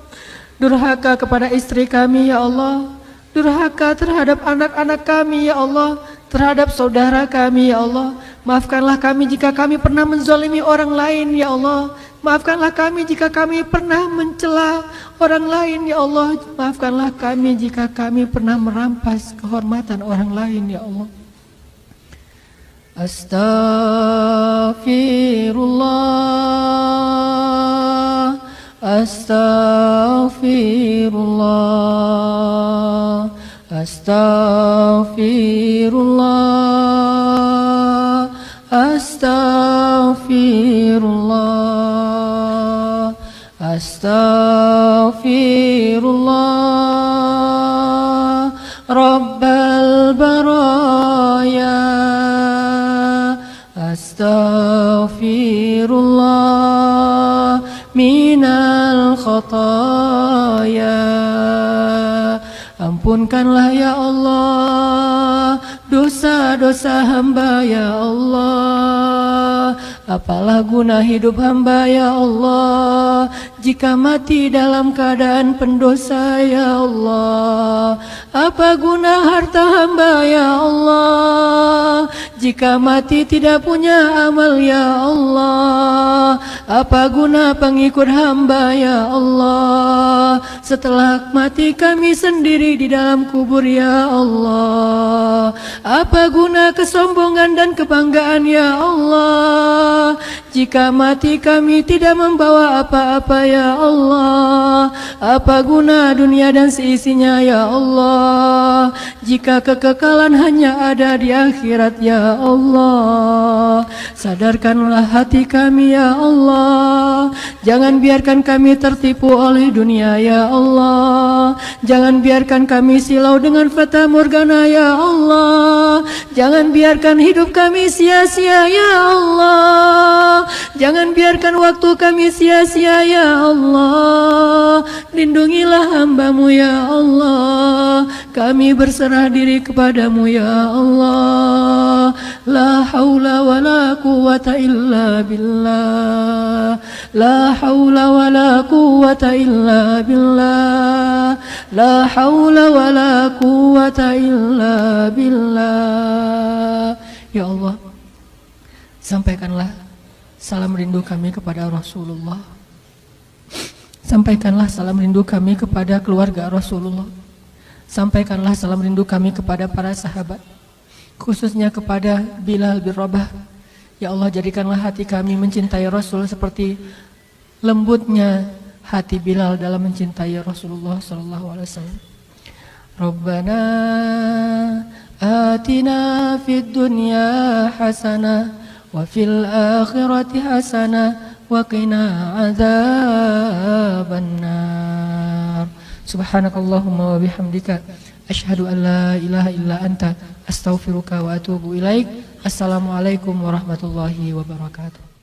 Durhaka kepada istri kami, ya Allah. Durhaka terhadap anak-anak kami, ya Allah. Terhadap saudara kami, ya Allah. Maafkanlah kami jika kami pernah menzalimi orang lain, ya Allah. Maafkanlah kami jika kami pernah mencela orang lain, ya Allah. Maafkanlah kami jika kami pernah merampas kehormatan orang lain, ya Allah. Astaghfirullah, astaghfirullah, astaghfirullah, astaghfirullah, astaghfirullah, Rabbal baraya. Astaghfirullah minal khataya. Ampunkanlah, ya Allah, dosa-dosa hamba, ya Allah. Apalah guna hidup hamba, ya Allah, jika mati dalam keadaan pendosa, ya Allah. Apa guna harta hamba, ya Allah, jika mati tidak punya amal, ya Allah. Apa guna pengikut hamba, ya Allah, setelah mati kami sendiri di dalam kubur, ya Allah. Apa guna kesombongan dan kebanggaan, ya Allah, Jika mati kami tidak membawa apa-apa ya Allah, apa guna dunia dan seisinya ya Allah, jika kekekalan hanya ada di akhirat ya Allah. Sadarkanlah hati kami ya Allah, jangan biarkan kami tertipu oleh dunia ya Allah, jangan biarkan kami silau dengan fata morgana ya Allah, jangan biarkan hidup kami sia-sia ya Allah, jangan biarkan waktu kami sia-sia ya Allah. Lindungilah hamba-Mu ya Allah, kami berserah diri kepadamu ya Allah. La haula wa la quwwata illa billah, la haula wa la quwwata illa billah, la haula wa la quwwata illa billah. Ya Allah, sampaikanlah salam rindu kami kepada Rasulullah, sampaikanlah salam rindu kami kepada keluarga Rasulullah, sampaikanlah salam rindu kami kepada para sahabat, khususnya kepada Bilal bin Rabah. Ya Allah, jadikanlah hati kami mencintai Rasul seperti lembutnya hati Bilal dalam mencintai Rasulullah sallallahu alaihi wasallam. Rabbana atina fid dunya hasanah wa fil akhirati hasanah wa qina adzabannar. Subhanakallahumma wa bihamdika asyhadu an la ilaha illa anta astaghfiruka wa atubu ilaik. Assalamualaikum warahmatullahi wabarakatuh.